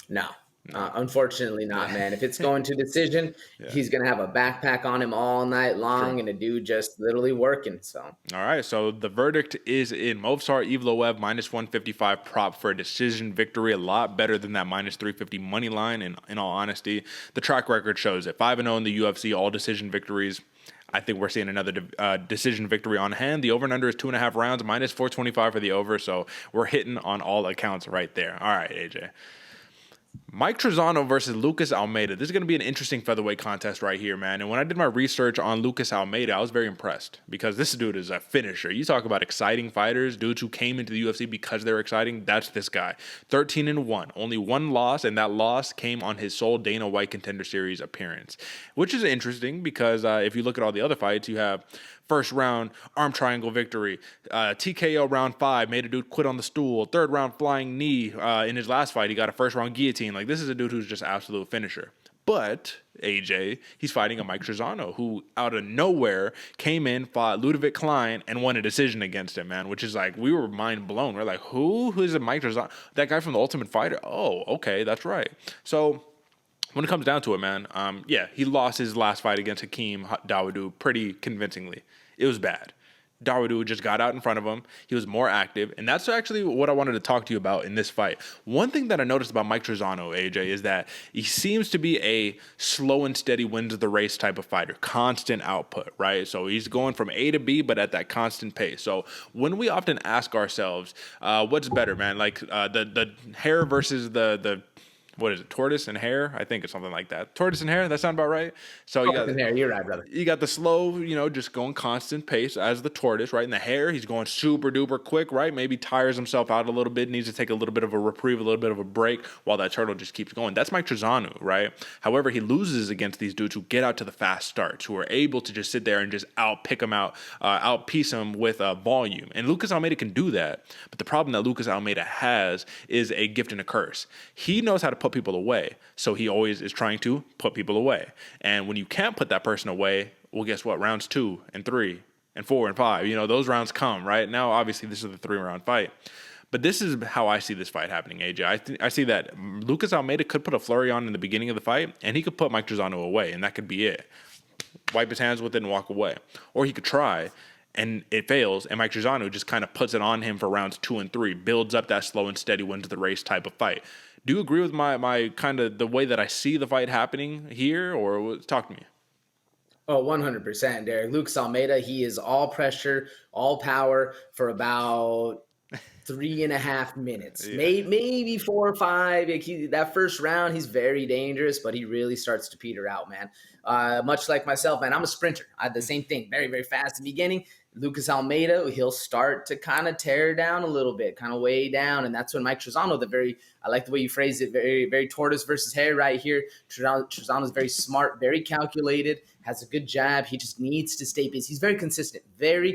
No. Unfortunately not, man. If it's going to decision, he's going to have a backpack on him all night long, and a dude just literally working. So, all right, so the verdict is in. Movsar Evloev minus 155 prop for a decision victory. A lot better than that minus 350 money line, in all honesty. The track record shows it. 5-0 in the UFC, all decision victories. I think we're seeing another decision victory on hand. The over and under is 2.5 rounds, minus 425 for the over. So we're hitting on all accounts right there. All right, AJ. Mike Trizano versus Lucas Almeida. This is going to be an interesting featherweight contest right here, man. And when I did my research on Lucas Almeida, I was very impressed because this dude is a finisher. You talk about exciting fighters, dudes who came into the UFC because they're exciting. That's this guy. 13-1, only one loss, and that loss came on his sole Dana White Contender Series appearance, which is interesting because if you look at all the other fights, you have first round arm triangle victory, TKO round 5, made a dude quit on the stool, third round flying knee. In his last fight, he got a first round guillotine. Like, this is a dude who's just absolute finisher. But, AJ, he's fighting a Mike Trizano who, out of nowhere, came in, fought Ludovic Klein, and won a decision against him, man, which is like, we were mind blown. We're like, who is a Mike Trizano? That guy from The Ultimate Fighter? Oh, okay, that's right. So, when it comes down to it, man, he lost his last fight against Hakeem Dawodu pretty convincingly. It was bad. Dawodu just got out in front of him. He was more active. And that's actually what I wanted to talk to you about in this fight. One thing that I noticed about Mike Trizano, AJ, is that he seems to be a slow and steady wins the race type of fighter. Constant output, right? So he's going from A to B, but at that constant pace. So when we often ask ourselves, what's better, man? Like the hair versus the what is it, tortoise and hare? I think it's something like that. Tortoise and hare, that sound about right? So you got and hare, you're right, brother. You got the slow, just going constant pace as the tortoise, right? And the hare, he's going super duper quick, right? Maybe tires himself out a little bit, needs to take a little bit of a reprieve, a little bit of a break while that turtle just keeps going. That's Mike Trizano, right? However, he loses against these dudes who get out to the fast starts, who are able to just sit there and just out-pick him out, out-piece him with volume. And Lucas Almeida can do that, but the problem that Lucas Almeida has is a gift and a curse. He knows how to put people away, so he always is trying to put people away. And when you can't put that person away, well, guess what? Rounds 2 and 3 and 4 and 5, those rounds come, right? Now, obviously, this is a 3-round fight. But this is how I see this fight happening, AJ. I see that Lucas Almeida could put a flurry on in the beginning of the fight, and he could put Mike Trizano away, and that could be it. Wipe his hands with it and walk away. Or he could try, and it fails, and Mike Trizano just kind of puts it on him for rounds 2 and 3, builds up that slow and steady wins the race type of fight. Do you agree with my kind of the way that I see the fight happening here, or talk to me? Oh, 100%, Derick. Lucas Almeida, he is all pressure, all power for about 3.5 minutes, maybe 4 or 5. That first round, he's very dangerous, but he really starts to peter out, man. Much like myself, man, I'm a sprinter. I had the same thing, very, very fast in the beginning. Lucas Almeida, he'll start to kind of tear down a little bit, kind of way down. And that's when Mike Trizano, I like the way you phrased it, very, very tortoise versus hare right here. Trizano's very smart, very calculated, has a good jab. He just needs to stay busy. He's very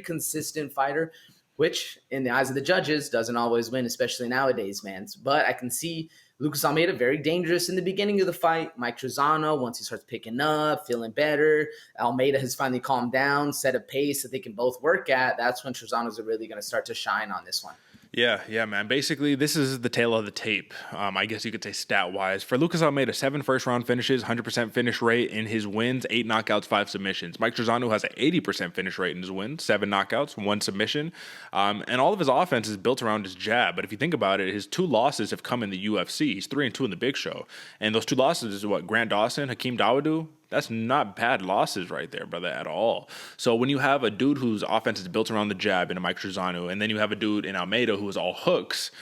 consistent fighter, which in the eyes of the judges doesn't always win, especially nowadays, man. But I can see Lucas Almeida very dangerous in the beginning of the fight. Mike Trizano, once he starts picking up, feeling better, Almeida has finally calmed down, set a pace that they can both work at. That's when Trizano's really going to start to shine on this one. Yeah, man. Basically, this is the tail of the tape, I guess you could say stat-wise. For Lucas Almeida, 7 first-round finishes, 100% finish rate in his wins, 8 knockouts, 5 submissions. Mike Trizano has an 80% finish rate in his wins, 7 knockouts, 1 submission. And all of his offense is built around his jab. But if you think about it, his 2 losses have come in the UFC. He's 3-2 in the Big Show. And those 2 losses is what? Grant Dawson, Hakeem Dawodu? That's not bad losses right there, brother, at all. So when you have a dude whose offense is built around the jab in a Mike Trizano, and then you have a dude in Almeida who is all hooks,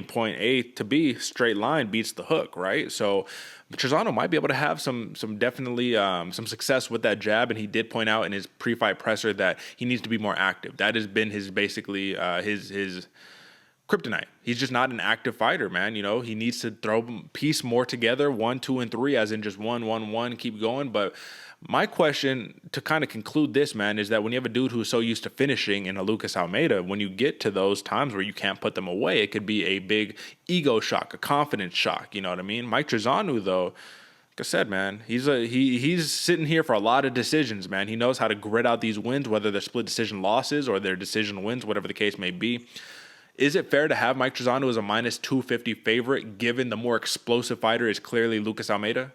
point A to B, straight line beats the hook, right? So Trizano might be able to have some definitely some success with that jab, and he did point out in his pre-fight presser that he needs to be more active. That has been his basically his kryptonite. He's just not an active fighter, man. He needs to piece more together, 1, 2, and 3, as in just 1, 1, 1, keep going. But my question to kind of conclude this, man, is that when you have a dude who's so used to finishing in a Lucas Almeida, when you get to those times where you can't put them away, it could be a big ego shock, a confidence shock. You know what I mean? Mike Trizano, though, like I said, man, he's sitting here for a lot of decisions, man. He knows how to grit out these wins, whether they're split decision losses or they're decision wins, whatever the case may be. Is it fair to have Mike Trizano as a minus 250 favorite, given the more explosive fighter is clearly Lucas Almeida?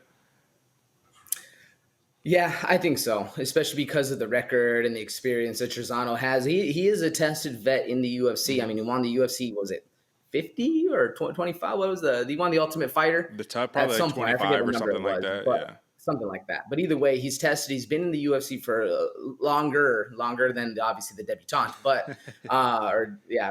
Yeah, I think so, especially because of the record and the experience that Trizano has. He is a tested vet in the UFC. He won the UFC, was it 50 or 25? What was he won the Ultimate Fighter? The top, probably at some like 25 point, or something like that, yeah. Something like that. But either way, he's tested. He's been in the UFC for longer than obviously the debutante, but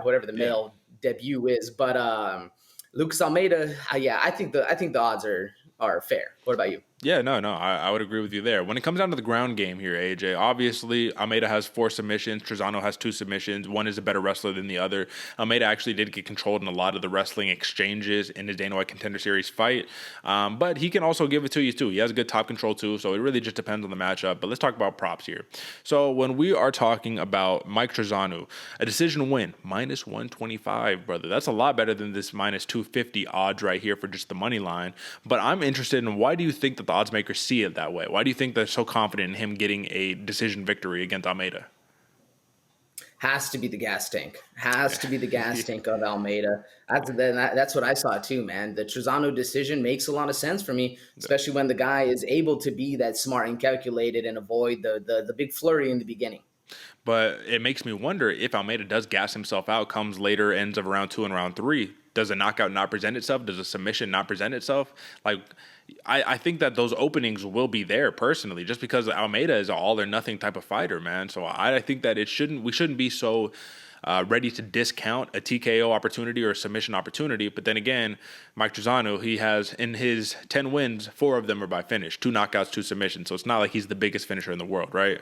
whatever the male debut is. But Lucas Almeida, I think the odds are fair. What about you? Yeah, no, I would agree with you there. When it comes down to the ground game here, AJ, obviously Almeida has 4 submissions. Trizano has 2 submissions. One is a better wrestler than the other. Almeida actually did get controlled in a lot of the wrestling exchanges in his Dana White Contender Series fight. But he can also give it to you, too. He has good top control, too, so it really just depends on the matchup. But let's talk about props here. So when we are talking about Mike Trizano, a decision win, minus 125, brother. That's a lot better than this minus 250 odds right here for just the money line. But I'm interested in, why do you think that the odds makers see it that way? Why do you think they're so confident in him getting a decision victory against Almeida? Has to be the gas tank. Has to be the gas tank of Almeida. That's what I saw too, man. The Trizano decision makes a lot of sense for me, especially when the guy is able to be that smart and calculated and avoid the big flurry in the beginning. But it makes me wonder if Almeida does gas himself out, comes later, ends of round 2 and round 3. Does a knockout not present itself? Does a submission not present itself? Like, I think that those openings will be there personally, just because Almeida is an all or nothing type of fighter, man. So I think that we shouldn't be so ready to discount a TKO opportunity or a submission opportunity. But then again, Mike Trizano, he has in his 10 wins, 4 of them are by finish, 2 knockouts, 2 submissions. So it's not like he's the biggest finisher in the world, right?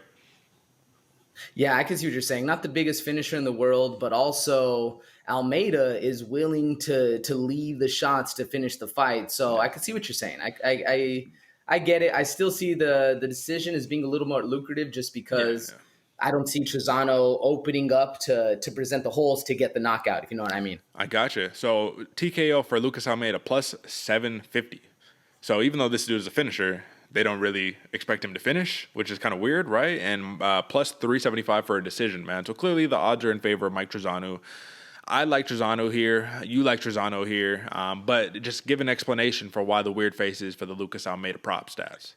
Yeah, I can see what you're saying. Not the biggest finisher in the world, but also Almeida is willing to leave the shots to finish the fight. So I can see what you're saying. I get it. I still see the decision as being a little more lucrative just because I don't see Trizano opening up to present the holes to get the knockout, if you know what I mean. I gotcha. So TKO for Lucas Almeida plus 750. So even though this dude is a finisher, they don't really expect him to finish, which is kind of weird, right? And plus 375 for a decision, man. So clearly the odds are in favor of Mike Trizano. I like Trizano here. You like Trizano here. But just give an explanation for why the weird face is for the Lucas Almeida prop stats.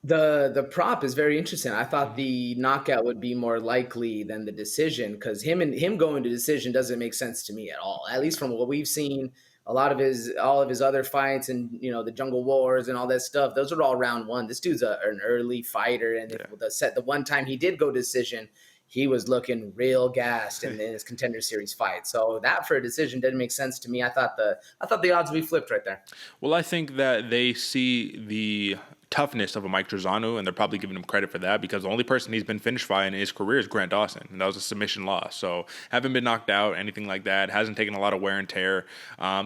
The prop is very interesting. I thought the knockout would be more likely than the decision because him going to decision doesn't make sense to me at all. At least from what we've seen. All of his other fights and, the Jungle Wars and all that stuff, those are all round 1. This dude's an early fighter. And the one time he did go decision, he was looking real gassed in his Contender Series fight. So that for a decision didn't make sense to me. I thought the odds would be flipped right there. Well, I think that they see the toughness of a Mike Trizano, and they're probably giving him credit for that because the only person he's been finished by in his career is Grant Dawson, and that was a submission loss. So haven't been knocked out, anything like that. Hasn't taken a lot of wear and tear.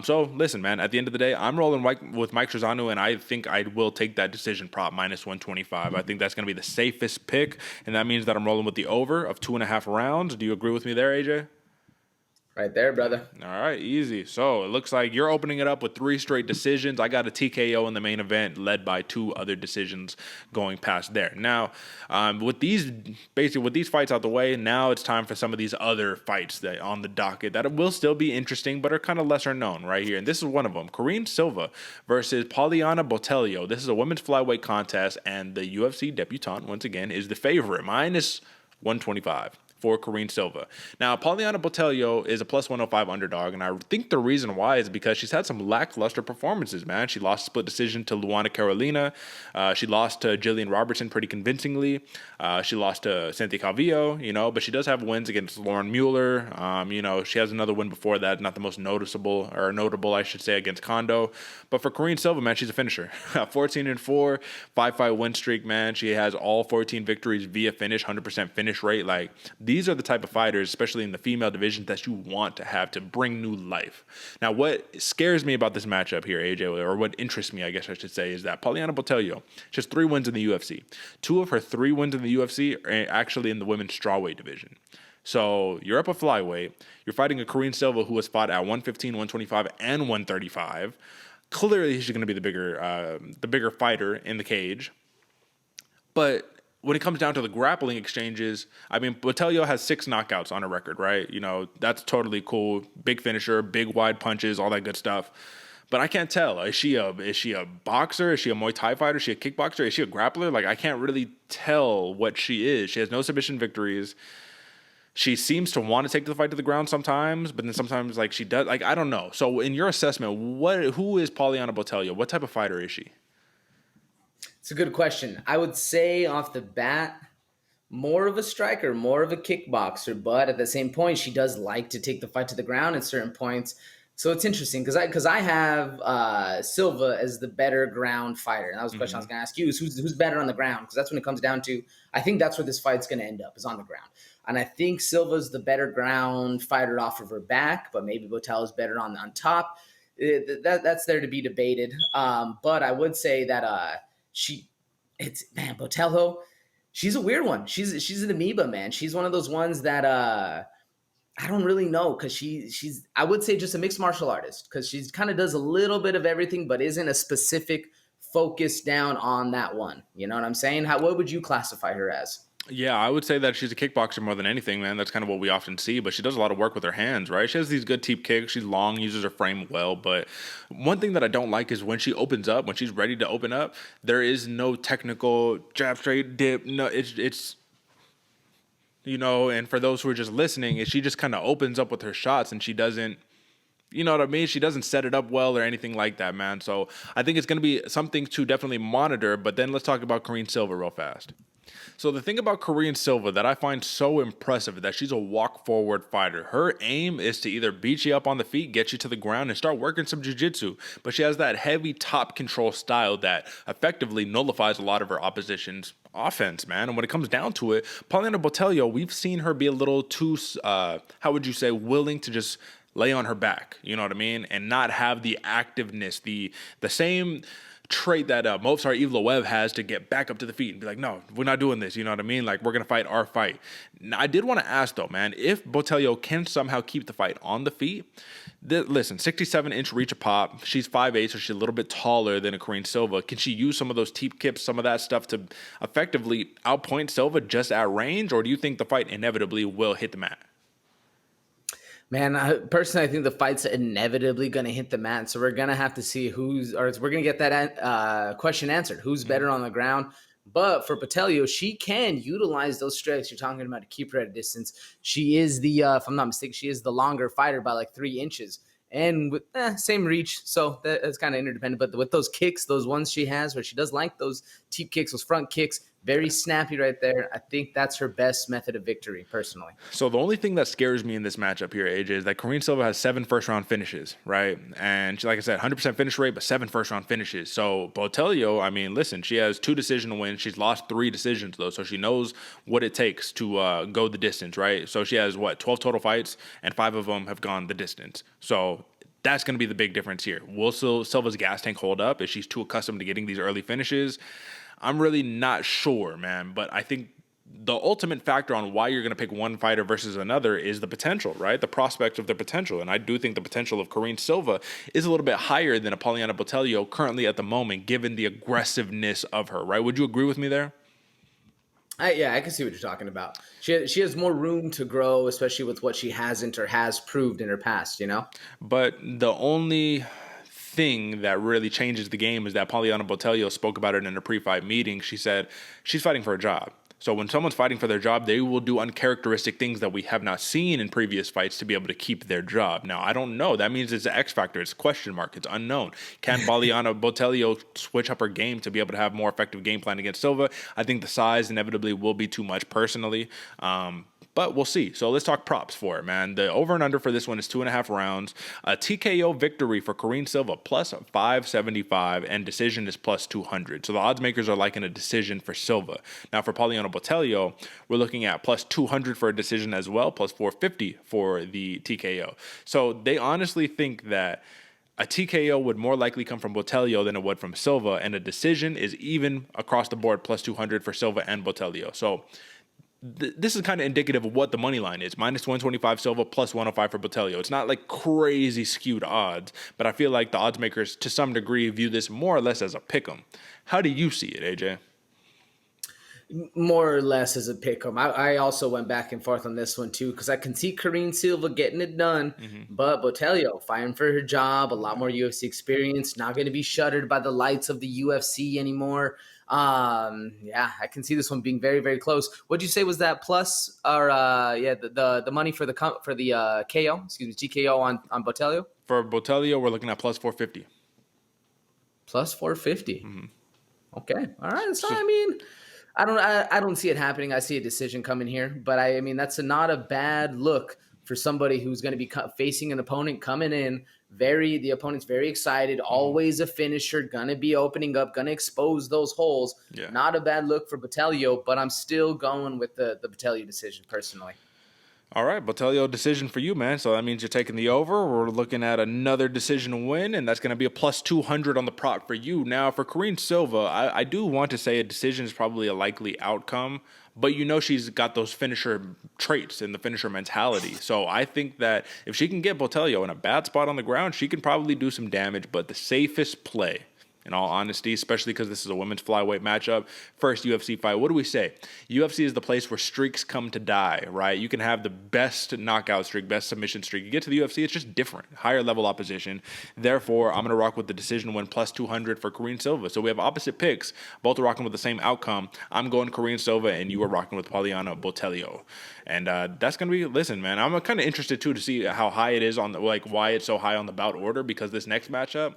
So listen, man, at the end of the day, I'm rolling with Mike Trizano, and I think I will take that decision prop minus 125. I think that's going to be the safest pick, and that means that I'm rolling with the over of 2.5 rounds. Do you agree with me there, AJ? Right there, brother. All right, easy. So it looks like you're opening it up with 3 straight decisions. I got a TKO in the main event, led by 2 other decisions going past there. Now, with these fights out the way, now it's time for some of these other fights that on the docket that will still be interesting, but are kind of lesser known right here. And this is one of them: Karine Silva versus Poliana Botelho. This is a women's flyweight contest, and the UFC debutante once again is the favorite, minus 125. For Karine Silva. Now, Poliana Botelho is a plus 105 underdog, and I think the reason why is because she's had some lackluster performances, man. She lost a split decision to Luana Karolina. She lost to Jillian Robertson pretty convincingly. She lost to Cynthia Calvillo, but she does have wins against Lauren Mueller. She has another win before that, not the most notable, I should say, against Kondo. But for Karine Silva, man, she's a finisher. 14-4, 5-fight win streak, man. She has all 14 victories via finish, 100% finish rate. Like, these are the type of fighters, especially in the female division, that you want to have to bring new life. Now, what scares me about this matchup here, AJ, or what interests me, I guess I should say, is that Poliana Botelho, she has 3 wins in the UFC. 2 of her 3 wins in the UFC are actually in the women's strawweight division. So you're up a flyweight. You're fighting a Karine Silva who has fought at 115, 125, and 135. Clearly, she's going to be the bigger fighter in the cage. But when it comes down to the grappling exchanges, I mean, Botelho has 6 knockouts on her record, right? That's totally cool. Big finisher, big wide punches, all that good stuff. But I can't tell. Is she a boxer? Is she a Muay Thai fighter? Is she a kickboxer? Is she a grappler? Like, I can't really tell what she is. She has no submission victories. She seems to want to take the fight to the ground sometimes, but then sometimes, like, she does. Like, I don't know. So in your assessment, who is Poliana Botelho? What type of fighter is she? It's a good question. I would say off the bat, more of a striker, more of a kickboxer, but at the same point, she does like to take the fight to the ground at certain points. So it's interesting because I have Silva as the better ground fighter. And that was the question I was going to ask you is who's better on the ground? Because that's when it comes down to, I think that's where this fight's going to end up, is on the ground. And I think Silva's the better ground fighter off of her back, but maybe Botelho's better on top. That's there to be debated. But I would say that Botelho, she's a weird one. She's an amoeba, man. She's one of those ones that I don't really know because she's I would say just a mixed martial artist because she kind of does a little bit of everything, but isn't a specific focus down on that one. You know what I'm saying? What would you classify her as? Yeah, I would say that she's a kickboxer more than anything, man. That's kind of what we often see, but she does a lot of work with her hands, right? She has these good teep kicks. She's long, uses her frame well, but one thing that I don't like is when she opens up, when she's ready to open up, there is no technical jab straight dip. No, it's and for those who are just listening, is she just kind of opens up with her shots and she doesn't, you know what I mean? She doesn't set it up well or anything like that, man. So I think it's going to be something to definitely monitor. But then let's talk about Karine Silva real fast. So the thing about Karine Silva that I find so impressive is that she's a walk-forward fighter. Her aim is to either beat you up on the feet, get you to the ground, and start working some jiu-jitsu. But she has that heavy top control style that effectively nullifies a lot of her opposition's offense, man. And when it comes down to it, Poliana Botelho, we've seen her be a little too, willing to just lay on her back, you know what I mean? And not have the activeness, the same trait that Movsar Evloev has to get back up to the feet and be like, no, we're not doing this, you know what I mean? Like, we're going to fight our fight. Now, I did want to ask, though, man, if Botelho can somehow keep the fight on the feet, listen, 67-inch reach a pop, she's 5'8", so she's a little bit taller than a Karine Silva. Can she use some of those teep kips, some of that stuff to effectively outpoint Silva just at range, or do you think the fight inevitably will hit the mat? Man, personally, I think the fight's inevitably going to hit the mat. So we're going to have to see we're going to get that question answered. Who's better on the ground? But for Botelho, she can utilize those strikes you're talking about to keep her at a distance. She is if I'm not mistaken, she is the longer fighter by like 3 inches. And with same reach, so that's kind of interdependent. But with those kicks, those ones she has where she does like those teep kicks, those front kicks, very snappy right there. I think that's her best method of victory, personally. So the only thing that scares me in this matchup here, AJ, is that Karine Silva has 7 first-round finishes, right? And like I said, 100% finish rate, but 7 first-round finishes. So Botelho, I mean, listen, she has 2 decision wins. She's lost 3 decisions, though, so she knows what it takes to go the distance, right? So she has, 12 total fights, and 5 of them have gone the distance. So that's going to be the big difference here. Will Silva's gas tank hold up? Is she too accustomed to getting these early finishes? I'm really not sure, man. But I think the ultimate factor on why you're going to pick one fighter versus another is the potential, right? The prospect of their potential. And I do think the potential of Karine Silva is a little bit higher than a Poliana Botelho currently at the moment, given the aggressiveness of her, right? Would you agree with me there? Yeah, I can see what you're talking about. She has more room to grow, especially with what she hasn't or has proved in her past, But the only thing that really changes the game is that Poliana Botelho spoke about it in a pre-fight meeting. She said she's fighting for a job. So when someone's fighting for their job, they will do uncharacteristic things that we have not seen in previous fights to be able to keep their job. Now, I don't know. That means it's an X factor. It's a question mark. It's unknown. Can Poliana Botelho switch up her game to be able to have more effective game plan against Silva? I think the size inevitably will be too much personally. But we'll see. So let's talk props for it, man. The over and under for this one is 2.5 rounds. A TKO victory for Karine Silva plus 575, and decision is plus 200. So the odds makers are liking a decision for Silva. Now for Poliana Botelho, we're looking at plus 200 for a decision as well, plus 450 for the TKO. So they honestly think that a TKO would more likely come from Botelho than it would from Silva, and a decision is even across the board plus 200 for Silva and Botelho. So this is kind of indicative of what the money line is. Minus 125 Silva, plus 105 for Botelho. It's not like crazy skewed odds, but I feel like the odds makers to some degree view this more or less as a pick'em. How do you see it, AJ? More or less as a pick'em. I also went back and forth on this one too, because I can see Karine Silva getting it done, but Botelho fighting for her job, a lot more UFC experience, not going to be shuttered by the lights of the UFC anymore. Yeah, I can see this one being very, very close. What'd you say was that plus or the money for the KO, TKO on Botelho? For Botelho, we're looking at plus 450. Plus 450. Okay, all right. So I mean, I don't see it happening. I see a decision coming here, but I mean that's not a bad look for somebody who's going to be facing an opponent coming in. The opponent's very excited, always a finisher, gonna be opening up, gonna expose those holes. Yeah. Not a bad look for Botelho, but I'm still going with the Botelho decision personally. All right, Botelho decision for you, man. So that means you're taking the over. We're looking at another decision win, and that's going to be a plus 200 on the prop for you. Now, for Karine Silva, I do want to say a decision is probably a likely outcome, but she's got those finisher traits and the finisher mentality. So I think that if she can get Botelho in a bad spot on the ground, she can probably do some damage, but the safest play, in all honesty, especially because this is a women's flyweight matchup. First UFC fight. What do we say? UFC is the place where streaks come to die, right? You can have the best knockout streak, best submission streak. You get to the UFC, it's just different. Higher level opposition. Therefore, I'm going to rock with the decision win plus 200 for Karine Silva. So we have opposite picks, both are rocking with the same outcome. I'm going Karine Silva, and you are rocking with Poliana Botelho. And that's going to be, listen, man, I'm kind of interested, too, to see how high it is on the, like, why it's so high on the bout order, because this next matchup,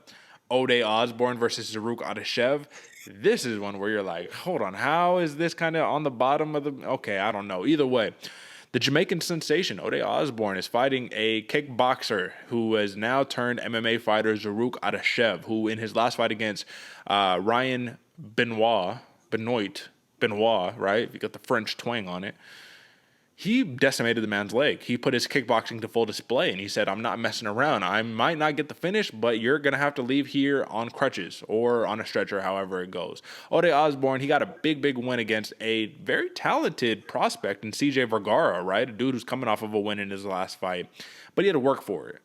Ode Osbourne versus Zarrukh Adashev. This is one where you're like, hold on, how is this kind of on the bottom of the... Okay, I don't know. Either way, the Jamaican sensation, Ode Osbourne, is fighting a kickboxer who has now turned MMA fighter Zarrukh Adashev, who in his last fight against Ryan Benoit, right? You got the French twang on it. He decimated the man's leg. He put his kickboxing to full display, and he said, I'm not messing around. I might not get the finish, but you're going to have to leave here on crutches or on a stretcher, however it goes. Ode Osbourne, he got a big win against a very talented prospect in CJ Vergara, right? A dude who's coming off of a win in his last fight, but he had to work for it.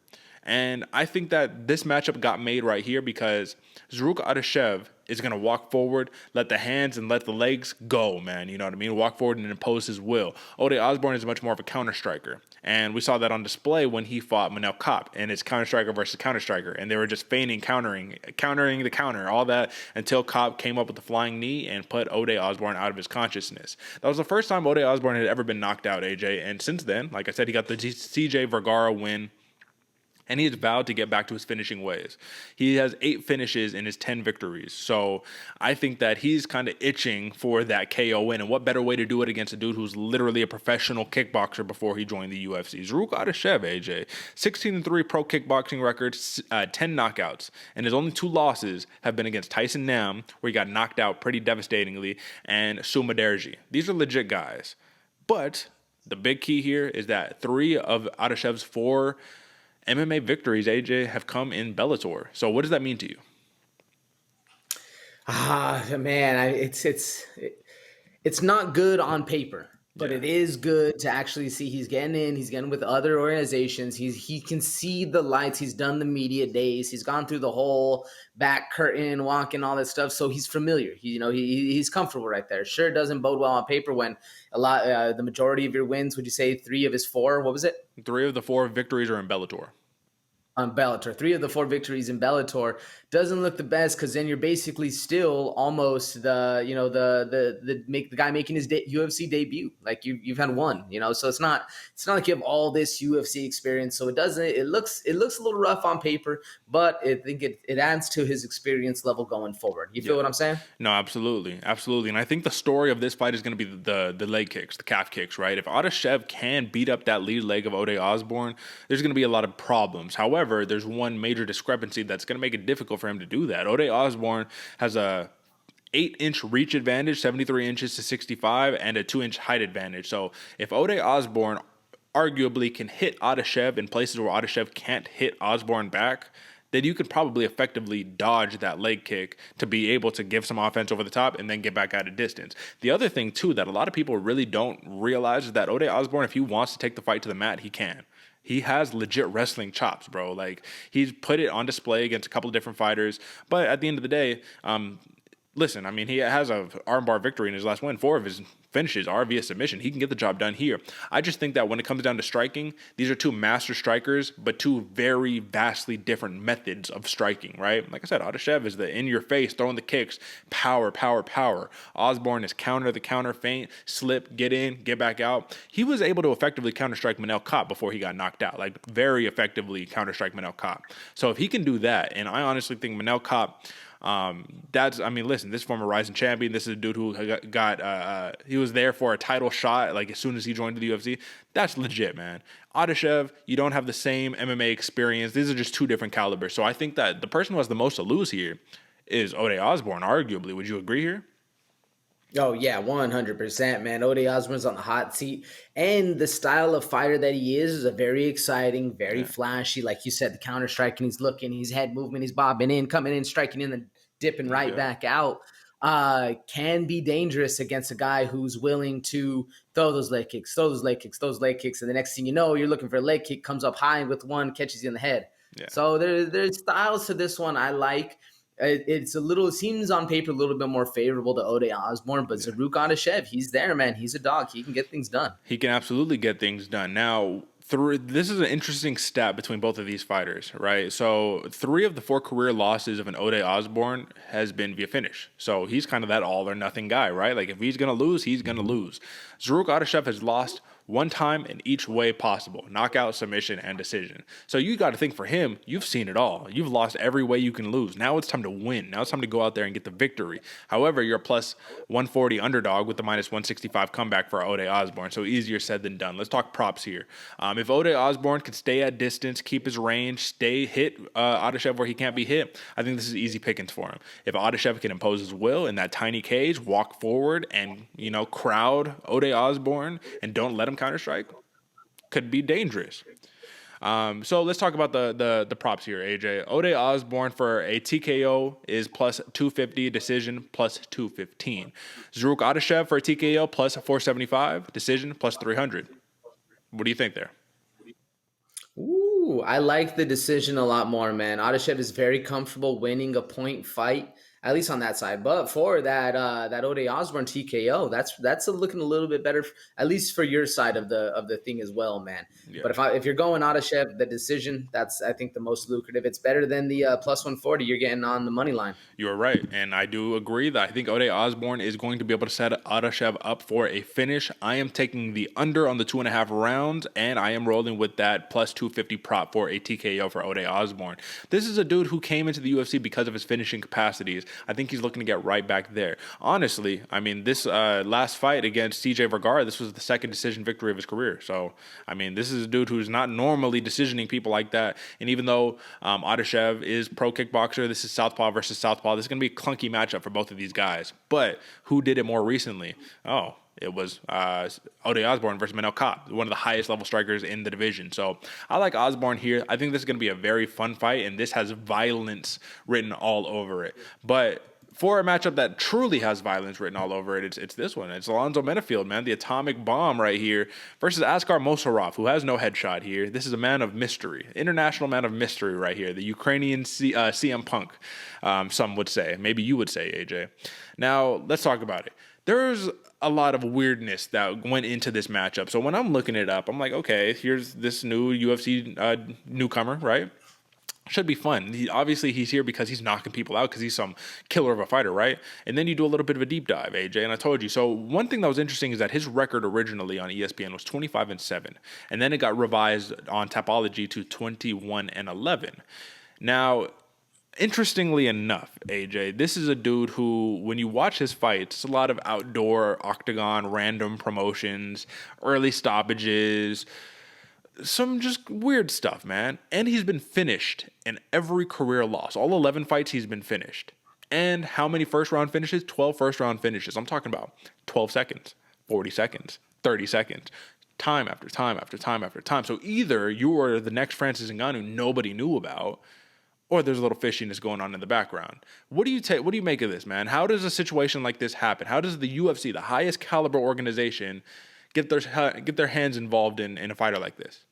And I think that this matchup got made right here because Zarrukh Adashev is going to walk forward, let the hands and let the legs go, man. You know what I mean? Walk forward and impose his will. Ode Osbourne is much more of a counter striker. And we saw that on display when he fought Manel Kape, and it's counter striker versus counter striker. And they were just feigning, countering the counter, all that until Kape came up with the flying knee and put Ode Osbourne out of his consciousness. That was the first time Ode Osbourne had ever been knocked out, AJ. And since then, like I said, he got the CJ Vergara win. And he has vowed to get back to his finishing ways. He has 8 finishes in his 10 victories. So I think that he's kind of itching for that KO win. And what better way to do it against a dude who's literally a professional kickboxer before he joined the UFC? Zarrukh Adashev, AJ. 16-3 pro kickboxing record, 10 knockouts. And his only 2 losses have been against Tyson Nam, where he got knocked out pretty devastatingly, and Sumaderji. These are legit guys. But the big key here is that 3 of Adashev's 4 MMA victories, AJ, have come in Bellator. So what does that mean to you? Man, it's not good on paper, but it is good to actually see he's getting in. He's getting with other organizations. He can see the lights. He's done the media days. He's gone through the whole back curtain, walking, all that stuff. So he's familiar. He's comfortable right there. Sure, it doesn't bode well on paper when the majority of your wins, would you say 3 of his 4? What was it? 3 of the 4 victories are in Bellator. On Bellator, 3 of the 4 victories in Bellator doesn't look the best, because then you're basically still almost the guy making his UFC debut. Like you've had 1, so it's not like you have all this UFC experience. So it looks a little rough on paper, but I think it adds to his experience level going forward. You feel what I'm saying? No, absolutely. And I think the story of this fight is going to be the leg kicks, the calf kicks, right? If Adashev can beat up that lead leg of Ode Osbourne, there's going to be a lot of problems. However, there's one major discrepancy that's going to make it difficult for him to do that. Ode Osbourne has a 8-inch reach advantage, 73 inches to 65, and a 2-inch height advantage. So if Ode Osbourne arguably can hit Adashev in places where Adashev can't hit Osbourne back, then you could probably effectively dodge that leg kick to be able to give some offense over the top and then get back out of distance. The other thing, too, that a lot of people really don't realize is that Ode Osbourne, if he wants to take the fight to the mat, he can. He has legit wrestling chops, bro. Like, he's put it on display against a couple of different fighters. But at the end of the day, listen, I mean, he has a armbar victory in his last win. 4 of his finishes are via submission. He can get the job done here. I just think that when it comes down to striking, these are 2 master strikers, but 2 very vastly different methods of striking, right? Like I said, Adashev is the in-your-face, throwing the kicks, power. Osbourne is the counter, feint, slip, get in, get back out. He was able to effectively counter-strike Manel Kape before he got knocked out, like very effectively counter-strike Manel Kape. So if he can do that, and I honestly think Manel Kape, listen, this former Rising champion, this is a dude who he was there for a title shot, like as soon as he joined the UFC. That's legit, man. Adashev, you don't have the same MMA experience. These are just 2 different calibers. So I think that the person who has the most to lose here is Ode Osbourne, arguably. Would you agree here? Oh, yeah, 100%, man. Ode Osbourne's on the hot seat. And the style of fighter that he is a very exciting, very flashy. Like you said, the counter striking, he's looking, his head movement, he's bobbing in, coming in, striking in, then dipping right back out. Can be dangerous against a guy who's willing to throw those leg kicks. And the next thing you know, you're looking for a leg kick, comes up high with one, catches you in the head. Yeah. So there's styles to this one I like. It seems on paper a little bit more favorable to Ode Osbourne, but Zarrukh Adashev, he's there, man. He's a dog. He can get things done. He can absolutely get things done. Now, this is an interesting stat between both of these fighters, right? So 3 of the 4 career losses of an Ode Osbourne has been via finish. So he's kind of that all or nothing guy, right? Like if he's going to lose, he's going to lose. Zarrukh Adashev has lost 1 time in each way possible: knockout, submission, and decision. So you got to think, for him, you've seen it all. You've lost every way you can lose. Now it's time to win. Now it's time to go out there and get the victory. However, you're a plus 140 underdog with the minus 165 comeback for Ode Osbourne. So easier said than done. Let's talk props here. If Ode Osbourne can stay at distance, keep his range, hit Adashev where he can't be hit, I think this is easy pickings for him. If Adashev can impose his will in that tiny cage, walk forward and, crowd Ode Osbourne and don't let him counter-strike, could be dangerous. So let's talk about the props here, AJ. Ode Osbourne for a TKO is plus 250, decision plus 215. Zarrukh Adashev for a TKO plus 475, decision plus 300. What do you think there? Ooh, I like the decision a lot more, man. Adashev is very comfortable winning a point fight, at least on that side. But for that Ode Osbourne TKO, that's looking a little bit better, at least for your side of the thing as well, man. Yeah. But if you're going Adashev, the decision, that's I think the most lucrative. It's better than the plus 140 you're getting on the money line. You're right, and I do agree that I think Ode Osbourne is going to be able to set Adashev up for a finish. I am taking the under on the 2.5 rounds, and I am rolling with that plus 250 prop for a TKO for Ode Osbourne. This is a dude who came into the UFC because of his finishing capacities. I think he's looking to get right back there. Honestly, I mean, this last fight against CJ Vergara, this was the second decision victory of his career. So, I mean, this is a dude who's not normally decisioning people like that. And even though Adashev is pro kickboxer, this is Southpaw versus Southpaw. This is going to be a clunky matchup for both of these guys. But who did it more recently? It was Ode Osbourne versus Manel Kape, one of the highest level strikers in the division. So I like Osbourne here. I think this is going to be a very fun fight, and this has violence written all over it. But for a matchup that truly has violence written all over it, it's this one. It's Alonzo Menafield, man, the atomic bomb right here, versus Askar Mozharov, who has no headshot here. This is a man of mystery, international man of mystery right here, the Ukrainian CM Punk, some would say. Maybe you would say, AJ. Now, let's talk about it. There's a lot of weirdness that went into this matchup. So when I'm looking it up, I'm like, okay, here's this new UFC newcomer, right? Should be fun. He's here because he's knocking people out because he's some killer of a fighter, right? And then you do a little bit of a deep dive, AJ, and I told you. So one thing that was interesting is that his record originally on ESPN was 25-7, and then it got revised on Tapology to 21-11. Now, interestingly enough, AJ, this is a dude who, when you watch his fights, it's a lot of outdoor, octagon, random promotions, early stoppages, some just weird stuff, man. And he's been finished in every career loss. All 11 fights he's been finished. And how many first-round finishes? 12 first-round finishes. I'm talking about 12 seconds, 40 seconds, 30 seconds. Time after time after time after time. So either you are the next Francis Ngannou nobody knew about, or there's a little fishiness going on in the background. What do you make of this, man? How does a situation like this happen? How does the UFC, the highest caliber organization, get their hands involved in a fighter like this?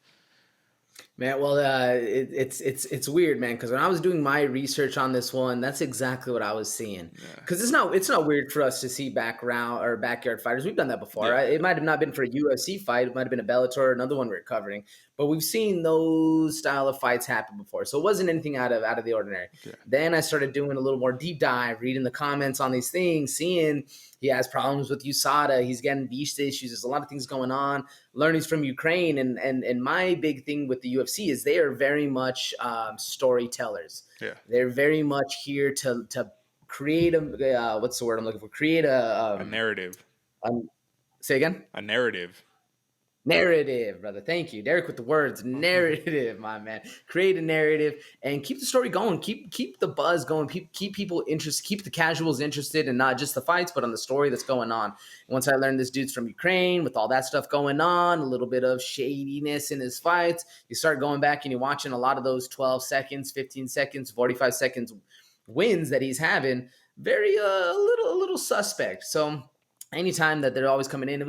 Man, well, it's weird, man, because when I was doing my research on this one, that's exactly what I was seeing. Because it's not weird for us to see backyard fighters. We've done that before. Yeah. It might have not been for a UFC fight. It might have been a Bellator, another one we're covering. But we've seen those style of fights happen before, so it wasn't anything out of the ordinary. Yeah. Then I started doing a little more deep dive, reading the comments on these things, seeing he has problems with USADA. He's getting visa issues. There's a lot of things going on. Learning from Ukraine, and my big thing with the UFC is they are very much storytellers. Yeah, they're very much here to create a what's the word I'm looking for? Create a narrative. Say again? A narrative. Narrative, brother. Thank you. Derick with the words. Narrative, my man. Create a narrative and keep the story going. Keep the buzz going. Keep people interested. Keep the casuals interested in not just the fights, but on the story that's going on. And once I learned this dude's from Ukraine with all that stuff going on, a little bit of shadiness in his fights, you start going back and you're watching a lot of those 12 seconds, 15 seconds, 45 seconds wins that he's having. Very a little suspect. So anytime that they're always coming in,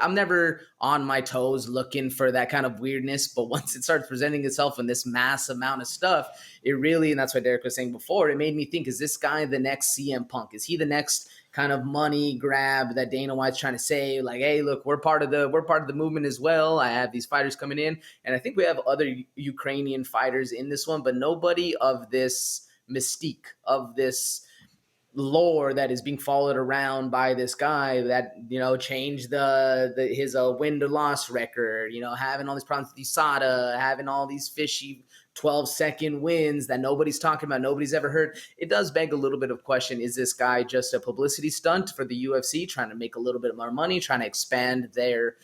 I'm never on my toes looking for that kind of weirdness. But once it starts presenting itself in this mass amount of stuff, it really, and that's what Derick was saying before, it made me think, is this guy the next CM Punk? Is he the next kind of money grab that Dana White's trying to say, like, hey, look, we're part of the movement as well. I have these fighters coming in. And I think we have other Ukrainian fighters in this one, but nobody of this mystique, of this lore that is being followed around by this guy that, changed his win to loss record, having all these problems with USADA, having all these fishy 12-second wins that nobody's talking about, nobody's ever heard. It does beg a little bit of question. Is this guy just a publicity stunt for the UFC, trying to make a little bit more money, trying to expand their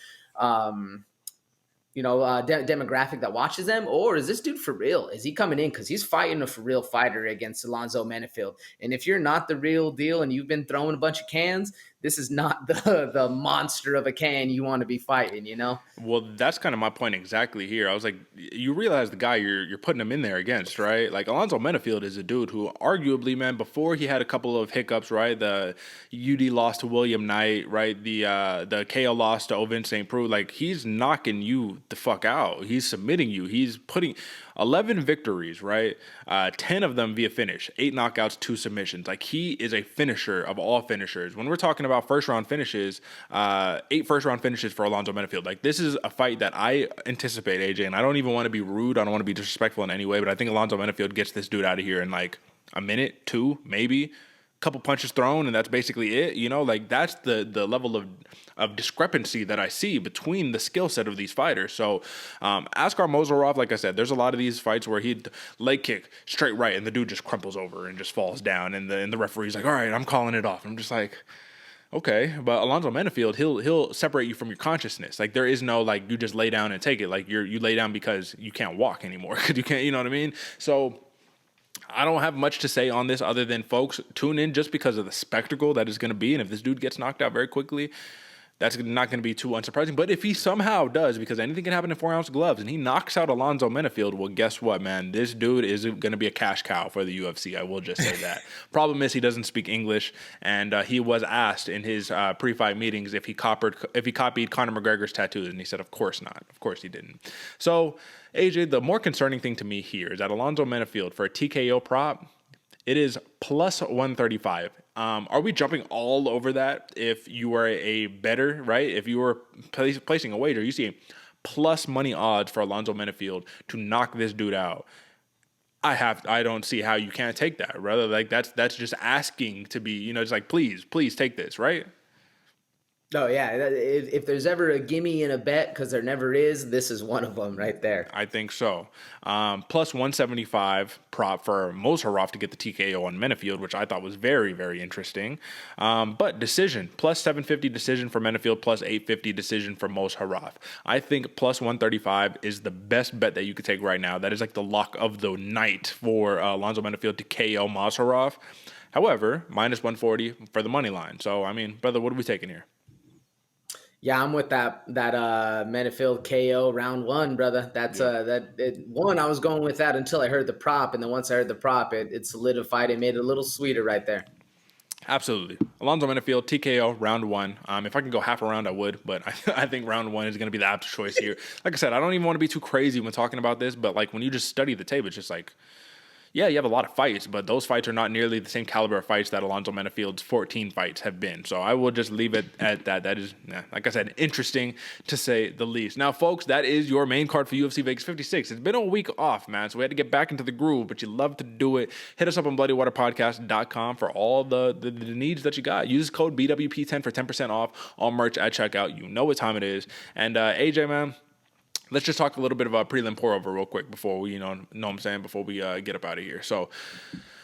demographic that watches them? Or is this dude for real? Is he coming in because he's fighting a for real fighter against Alonzo Menefield? And if you're not the real deal and you've been throwing a bunch of cans, this is not the monster of a can you want to be fighting, Well, that's kind of my point exactly here. I was like, you realize the guy you're putting him in there against, right? Like, Alonzo Menefield is a dude who arguably, man, before he had a couple of hiccups, right? The UD loss to William Knight, right? The KO loss to Ovin St. Preux. Like, he's knocking you the fuck out. He's submitting you. He's putting 11 victories, right? 10 of them via finish, 8 knockouts, 2 submissions. Like, he is a finisher of all finishers. When we're talking about first round finishes, 8 first round finishes for Alonzo Menefield. Like, this is a fight that I anticipate, AJ, and I don't even want to be rude. I don't want to be disrespectful in any way, but I think Alonzo Menefield gets this dude out of here in like a minute, 2, maybe. Couple punches thrown, and that's basically it. Like, that's the level of discrepancy that I see between the skill set of these fighters. So Askar Mozharov, like I said, there's a lot of these fights where he'd leg kick straight right and the dude just crumples over and just falls down, and the referee's like, all right, I'm calling it off. I'm just like, okay. But Alonzo Menefield, he'll separate you from your consciousness. Like, there is no, like, you just lay down and take it. Like, you lay down because you can't walk anymore, because you can't, you know what I mean? So I don't have much to say on this other than, folks, tune in just because of the spectacle that is going to be. And if this dude gets knocked out very quickly, that's not going to be too unsurprising. But if he somehow does, because anything can happen in 4-ounce gloves, and he knocks out Alonzo Menefield, well, guess what, man? This dude is going to be a cash cow for the UFC. I will just say that. Problem is, he doesn't speak English, and he was asked in his pre-fight meetings if he copied Conor McGregor's tattoos, and he said, of course not. Of course he didn't. So, AJ, the more concerning thing to me here is that Alonzo Menefield, for a TKO prop, it is plus 135. Are we jumping all over that if you were a bettor, right? If you were placing a wager, you see plus money odds for Alonzo Menefield to knock this dude out. I don't see how you can't take that. Rather, like, that's just asking to be, just like, please take this, right? Oh, yeah. If there's ever a gimme in a bet, because there never is, this is one of them right there. I think so. Plus 175 prop for Mozharov to get the TKO on Menefield, which I thought was very, very interesting. But decision, plus 750 decision for Menefield, plus 850 decision for Mozharov. I think plus 135 is the best bet that you could take right now. That is like the lock of the night for Alonzo Menefield to KO Mozharov. However, minus 140 for the money line. So, I mean, brother, what are we taking here? Yeah, I'm with that Menefield KO round 1, brother. That's one. I was going with that until I heard the prop, and then once I heard the prop, it solidified. It made it a little sweeter right there. Absolutely. Alonzo Menefield, TKO, round 1. If I can go half a round, I would, but I think round 1 is going to be the apt choice here. Like I said, I don't even want to be too crazy when talking about this, but like when you just study the tape, it's just like, yeah, you have a lot of fights, but those fights are not nearly the same caliber of fights that Alonzo Menefield's 14 fights have been. So I will just leave it at that. That is, like I said, interesting to say the least. Now, folks, that is your main card for UFC Vegas 56. It's been a week off, man, so we had to get back into the groove, but you love to do it. Hit us up on bloodywaterpodcast.com for all the needs that you got. Use code BWP10 for 10% off all merch at checkout. You know what time it is. And AJ, man, let's just talk a little bit about Prelim Pourover real quick before we, know what I'm saying, before we get up out of here. So,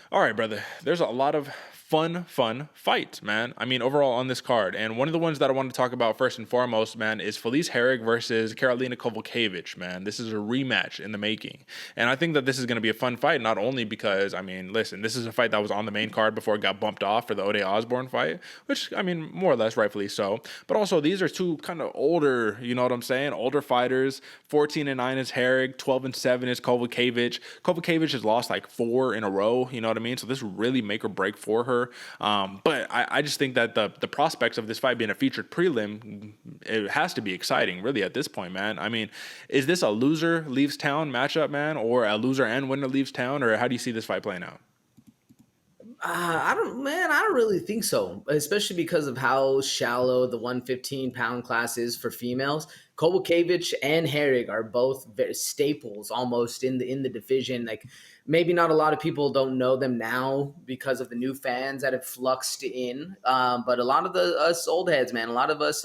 all right, brother, there's a lot of fun fights, man. I mean, overall on this card. And one of the ones that I want to talk about first and foremost, man, is Felice Herrig versus Karolina Kowalkiewicz, man. This is a rematch in the making. And I think that this is going to be a fun fight, not only because, I mean, listen, this is a fight that was on the main card before it got bumped off for the Ode Osbourne fight, which, I mean, more or less rightfully so. But also, these are two kind of older, you know what I'm saying, older fighters. 14-9 is Herrig, 12-7 is Kowalkiewicz. Kowalkiewicz has lost like 4 in a row, you know what I mean? So this really make or break for her. her. But I just think that the prospects of this fight being a featured prelim, it has to be exciting, really, at this point, man. I mean, is this a loser leaves town matchup, man, or a loser and winner leaves town, or how do you see this fight playing out? I don't really think so, especially because of how shallow the 115-pound class is for females. Kowalkiewicz and Herrig are both staples almost in the division. Like, maybe not a lot of people don't know them now because of the new fans that have fluxed in, but a lot of us old heads, man, a lot of us,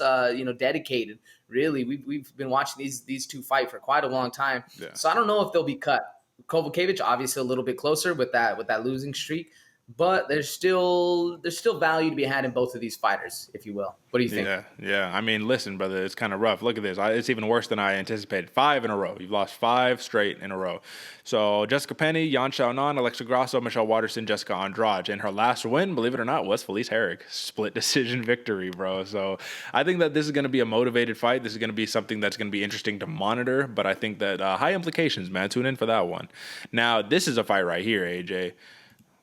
dedicated. Really, we've been watching these two fight for quite a long time. Yeah. So I don't know if they'll be cut. Kowalkiewicz obviously a little bit closer with that losing streak. But there's still value to be had in both of these fighters, if you will. What do you think? Yeah. I mean, listen, brother, it's kind of rough. Look at this. It's even worse than I anticipated. 5 in a row. You've lost 5 straight in a row. So Jessica Penny, Yan Xiaonan, Alexa Grasso, Michelle Waterson, Jessica Andrade. And her last win, believe it or not, was Felice Herrig. Split decision victory, bro. So I think that this is going to be a motivated fight. This is going to be something that's going to be interesting to monitor. But I think that high implications, man. Tune in for that one. Now, this is a fight right here, AJ.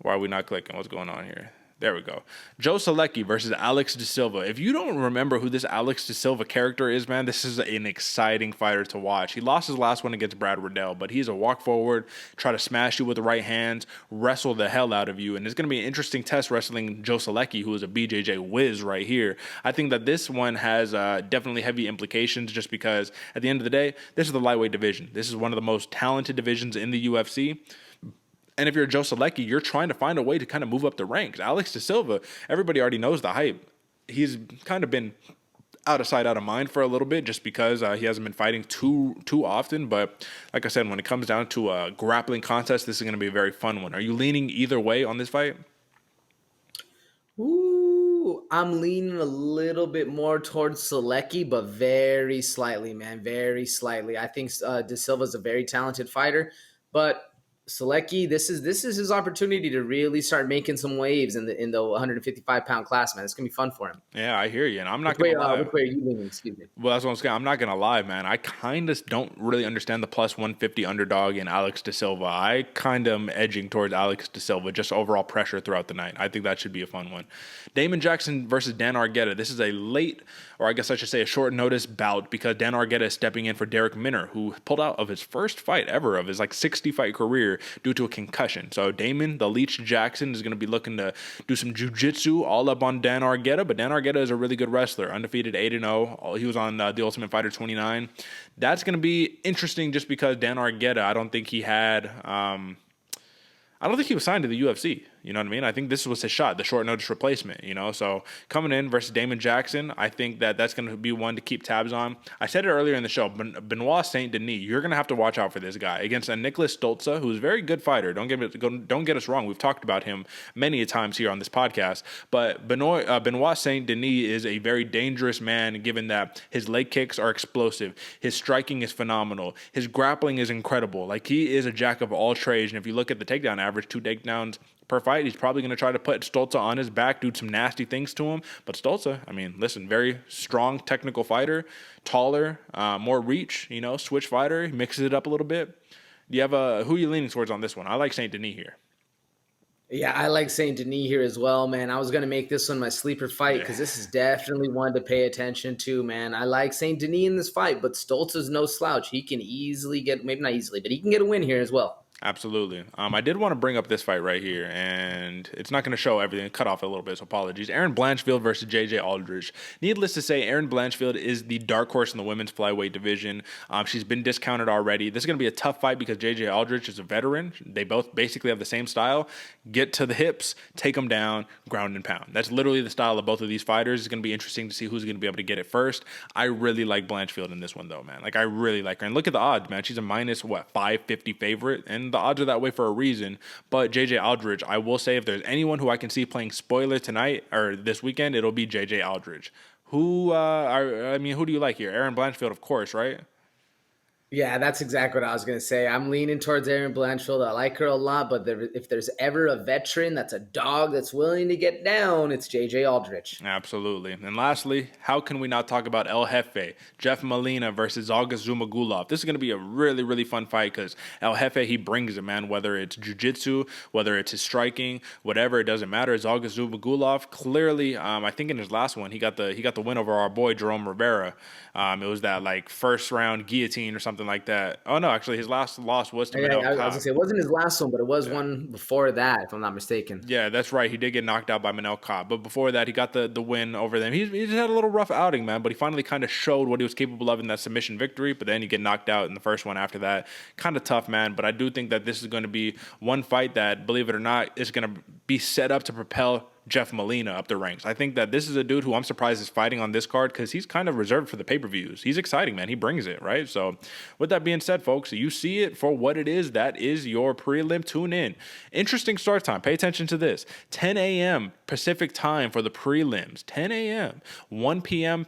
Why are we not clicking? What's going on here? There we go. Joe Solecki versus Alex De Silva. If you don't remember who this Alex De Silva character is, man, this is an exciting fighter to watch. He lost his last one against Brad Riddell, but he's a walk forward, try to smash you with the right hands, wrestle the hell out of you. And it's going to be an interesting test wrestling Joe Solecki, who is a BJJ whiz right here. I think that this one has definitely heavy implications just because at the end of the day, this is the lightweight division. This is one of the most talented divisions in the UFC. And if you're Joe Solecki, you're trying to find a way to kind of move up the ranks. Alex De Silva, everybody already knows the hype. He's kind of been out of sight, out of mind for a little bit just because he hasn't been fighting too often. But like I said, when it comes down to a grappling contest, this is going to be a very fun one. Are you leaning either way on this fight? Ooh, I'm leaning a little bit more towards Solecki, but very slightly, man, very slightly. I think De Silva's a very talented fighter, but Solecki, this is his opportunity to really start making some waves in the 155-pound class, man. It's gonna be fun for him. Yeah, I hear you, and I'm not gonna lie. Which way are you leaning? Excuse me. Well, that's what I'm saying. I'm not gonna lie, man. I kind of don't really understand the plus 150 underdog in Alex De Silva. I kind of am edging towards Alex De Silva, just overall pressure throughout the night. I think that should be a fun one. Damon Jackson versus Dan Argueta. This is a late, or I guess I should say a short notice bout because Dan Argueta is stepping in for Darrick Minner, who pulled out of his first fight ever of his 60 fight career due to a concussion. So Damon, the Leech Jackson, is going to be looking to do some jiu-jitsu all up on Dan Argueta, but Dan Argueta is a really good wrestler, undefeated 8-0. He was on The Ultimate Fighter 29. That's going to be interesting just because Dan Argueta, I don't think he was signed to the UFC. You know what I mean? I think this was his shot, the short notice replacement, So coming in versus Damon Jackson, I think that's going to be one to keep tabs on. I said it earlier in the show, Benoit Saint Denis, you're going to have to watch out for this guy against a Nicholas Stolze, who's a very good fighter. Don't get us wrong. We've talked about him many times here on this podcast, but Benoit Saint Denis is a very dangerous man given that his leg kicks are explosive. His striking is phenomenal. His grappling is incredible. He is a jack of all trades. And if you look at the takedown average, 2 takedowns per fight, he's probably going to try to put Stolze on his back, do some nasty things to him. But Stolze, listen, very strong technical fighter, taller, more reach, switch fighter. He mixes it up a little bit. Do you have who are you leaning towards on this one? I like Saint Denis here. Yeah, I like Saint Denis here as well, man. I was going to make this one my sleeper fight because this is definitely one to pay attention to, man. I like Saint Denis in this fight, but Stolze's no slouch. He can easily get, maybe not easily, but he can get a win here as well. Absolutely. I did want to bring up this fight right here, and it's not going to show everything. Cut off a little bit, so apologies. Erin Blanchfield versus JJ Aldrich. Needless to say, Erin Blanchfield is the dark horse in the women's flyweight division. She's been discounted already. This is going to be a tough fight because JJ Aldrich is a veteran. They both basically have the same style. Get to the hips, take them down, ground and pound. That's literally the style of both of these fighters. It's going to be interesting to see who's going to be able to get it first. I really like Blanchfield in this one, though, man. I really like her. And look at the odds, man. She's a minus, 550 favorite, and the odds are that way for a reason. But JJ Aldrich, I will say if there's anyone who I can see playing spoiler tonight or this weekend, it'll be JJ Aldrich. Who do you like here? Erin Blanchfield, of course, right? Yeah, that's exactly what I was going to say. I'm leaning towards Erin Blanchfield. I like her a lot, but if there's ever a veteran that's a dog that's willing to get down, it's JJ Aldrich. Absolutely. And lastly, how can we not talk about El Jefe, Jeff Molina versus Zhalgas Zhumagulov? This is going to be a really, really fun fight because El Jefe, he brings it, man. Whether it's jiu-jitsu, whether it's his striking, whatever, it doesn't matter. Zhalgas Zhumagulov, clearly, I think in his last one, he got the win over our boy Jerome Rivera. It was that like first round guillotine or something like that. Oh no, actually his last loss was to Yeah, Manel I was Kape. gonna say it wasn't his last one, but it was one before that, if I'm not mistaken. Yeah, that's right. He did get knocked out by Manel Kape, but before that, he got the win over them. He just had a little rough outing, man, but he finally kind of showed what he was capable of in that submission victory. But then you get knocked out in the first one after that. Kind of tough, man. But I do think that this is going to be one fight that, believe it or not, is going to be set up to propel Jeff Molina up the ranks. I think that this is a dude who I'm surprised is fighting on this card because he's kind of reserved for the pay-per-views. He's exciting, man. He brings it, right? So with that being said, folks, you see it for what it is. That is your prelim. Tune in. Interesting start time. Pay attention to this. 10 a.m. Pacific time for the prelims. 10 a.m. 1 p.m.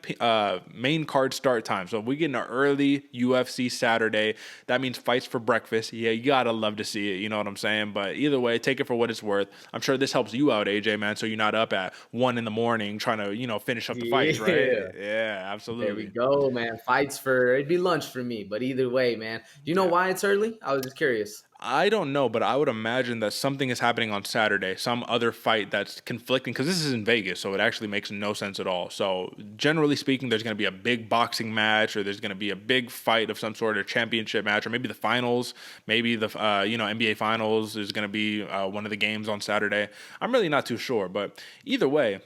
Main card start time. So we get an early UFC Saturday. That means fights for breakfast. Yeah, you gotta love to see it. You know what I'm saying? But either way, take it for what it's worth. I'm sure this helps you out, AJ, man. So you're not up at 1 a.m. trying to, finish up the fights, right? Yeah, absolutely. There we go, man. It'd be lunch for me, but either way, man. Do you know why it's early? I was just curious. I don't know, but I would imagine that something is happening on Saturday, some other fight that's conflicting, because this is in Vegas, so it actually makes no sense at all. So generally speaking, there's going to be a big boxing match, or there's going to be a big fight of some sort of championship match, or maybe the finals, maybe the NBA finals is going to be one of the games on Saturday. I'm really not too sure, but either way,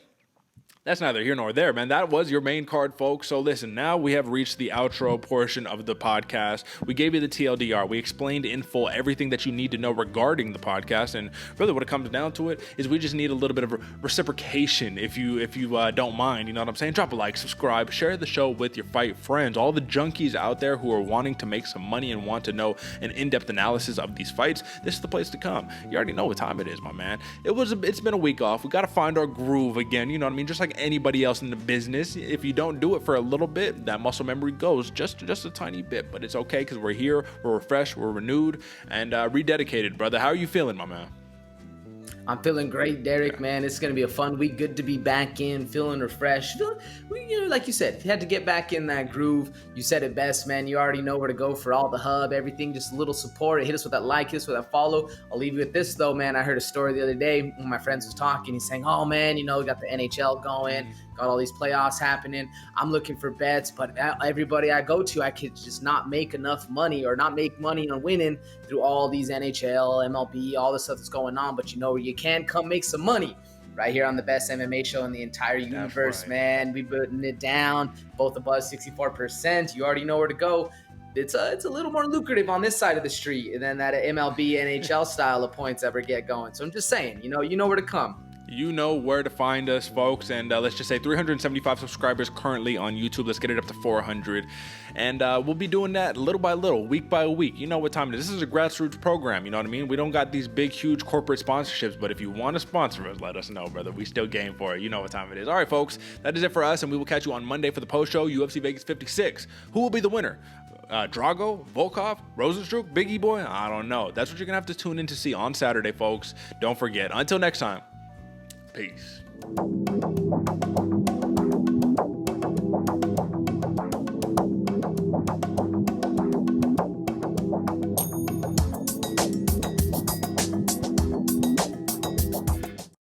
that's neither here nor there, man. That was your main card, folks. So listen, now we have reached the outro portion of the podcast. We gave you the TLDR. We explained in full everything that you need to know regarding the podcast. And really what it comes down to it is we just need a little bit of reciprocation if you don't mind. You know what I'm saying? Drop a like, subscribe, share the show with your fight friends. All the junkies out there who are wanting to make some money and want to know an in-depth analysis of these fights, this is the place to come. You already know what time it is, my man. It's been a week off. We got to find our groove again. You know what I mean? Just like anybody else in the business, if you don't do it for a little bit, that muscle memory goes just a tiny bit, but it's okay because we're here, we're refreshed, we're renewed, and rededicated, brother. How are you feeling, my man? I'm feeling great, Derick, man. It's going to be a fun week. Good to be back in, feeling refreshed. Like you said, you had to get back in that groove. You said it best, man. You already know where to go for all the hub, everything, just a little support. Hit us with that like, hit us with that follow. I'll leave you with this, though, man. I heard a story the other day when my friends was talking. He's saying, oh, man, we got the NHL going, got all these playoffs happening. I'm looking for bets, but everybody I go to, I could just not make enough money or not make money on winning through all these NHL, MLB, all the stuff that's going on. But you can come make some money right here on the best MMA show in the entire universe, right, man. We putting it down, both above 64%. You already know where to go. It's a little more lucrative on this side of the street than that MLB, NHL style of points ever get going. So I'm just saying, you know where to come. You know where to find us, folks. And let's just say 375 subscribers currently on YouTube. Let's get it up to 400. And we'll be doing that little by little, week by week. You know what time it is. This is a grassroots program, you know what I mean? We don't got these big, huge corporate sponsorships, but if you want to sponsor us, let us know, brother. We still game for it. You know what time it is. All right, folks, that is it for us, and we will catch you on Monday for the post-show, UFC Vegas 56. Who will be the winner? Drago, Volkov, Rozenstruik, Biggie Boy? I don't know. That's what you're going to have to tune in to see on Saturday, folks. Don't forget. Until next time. Peace.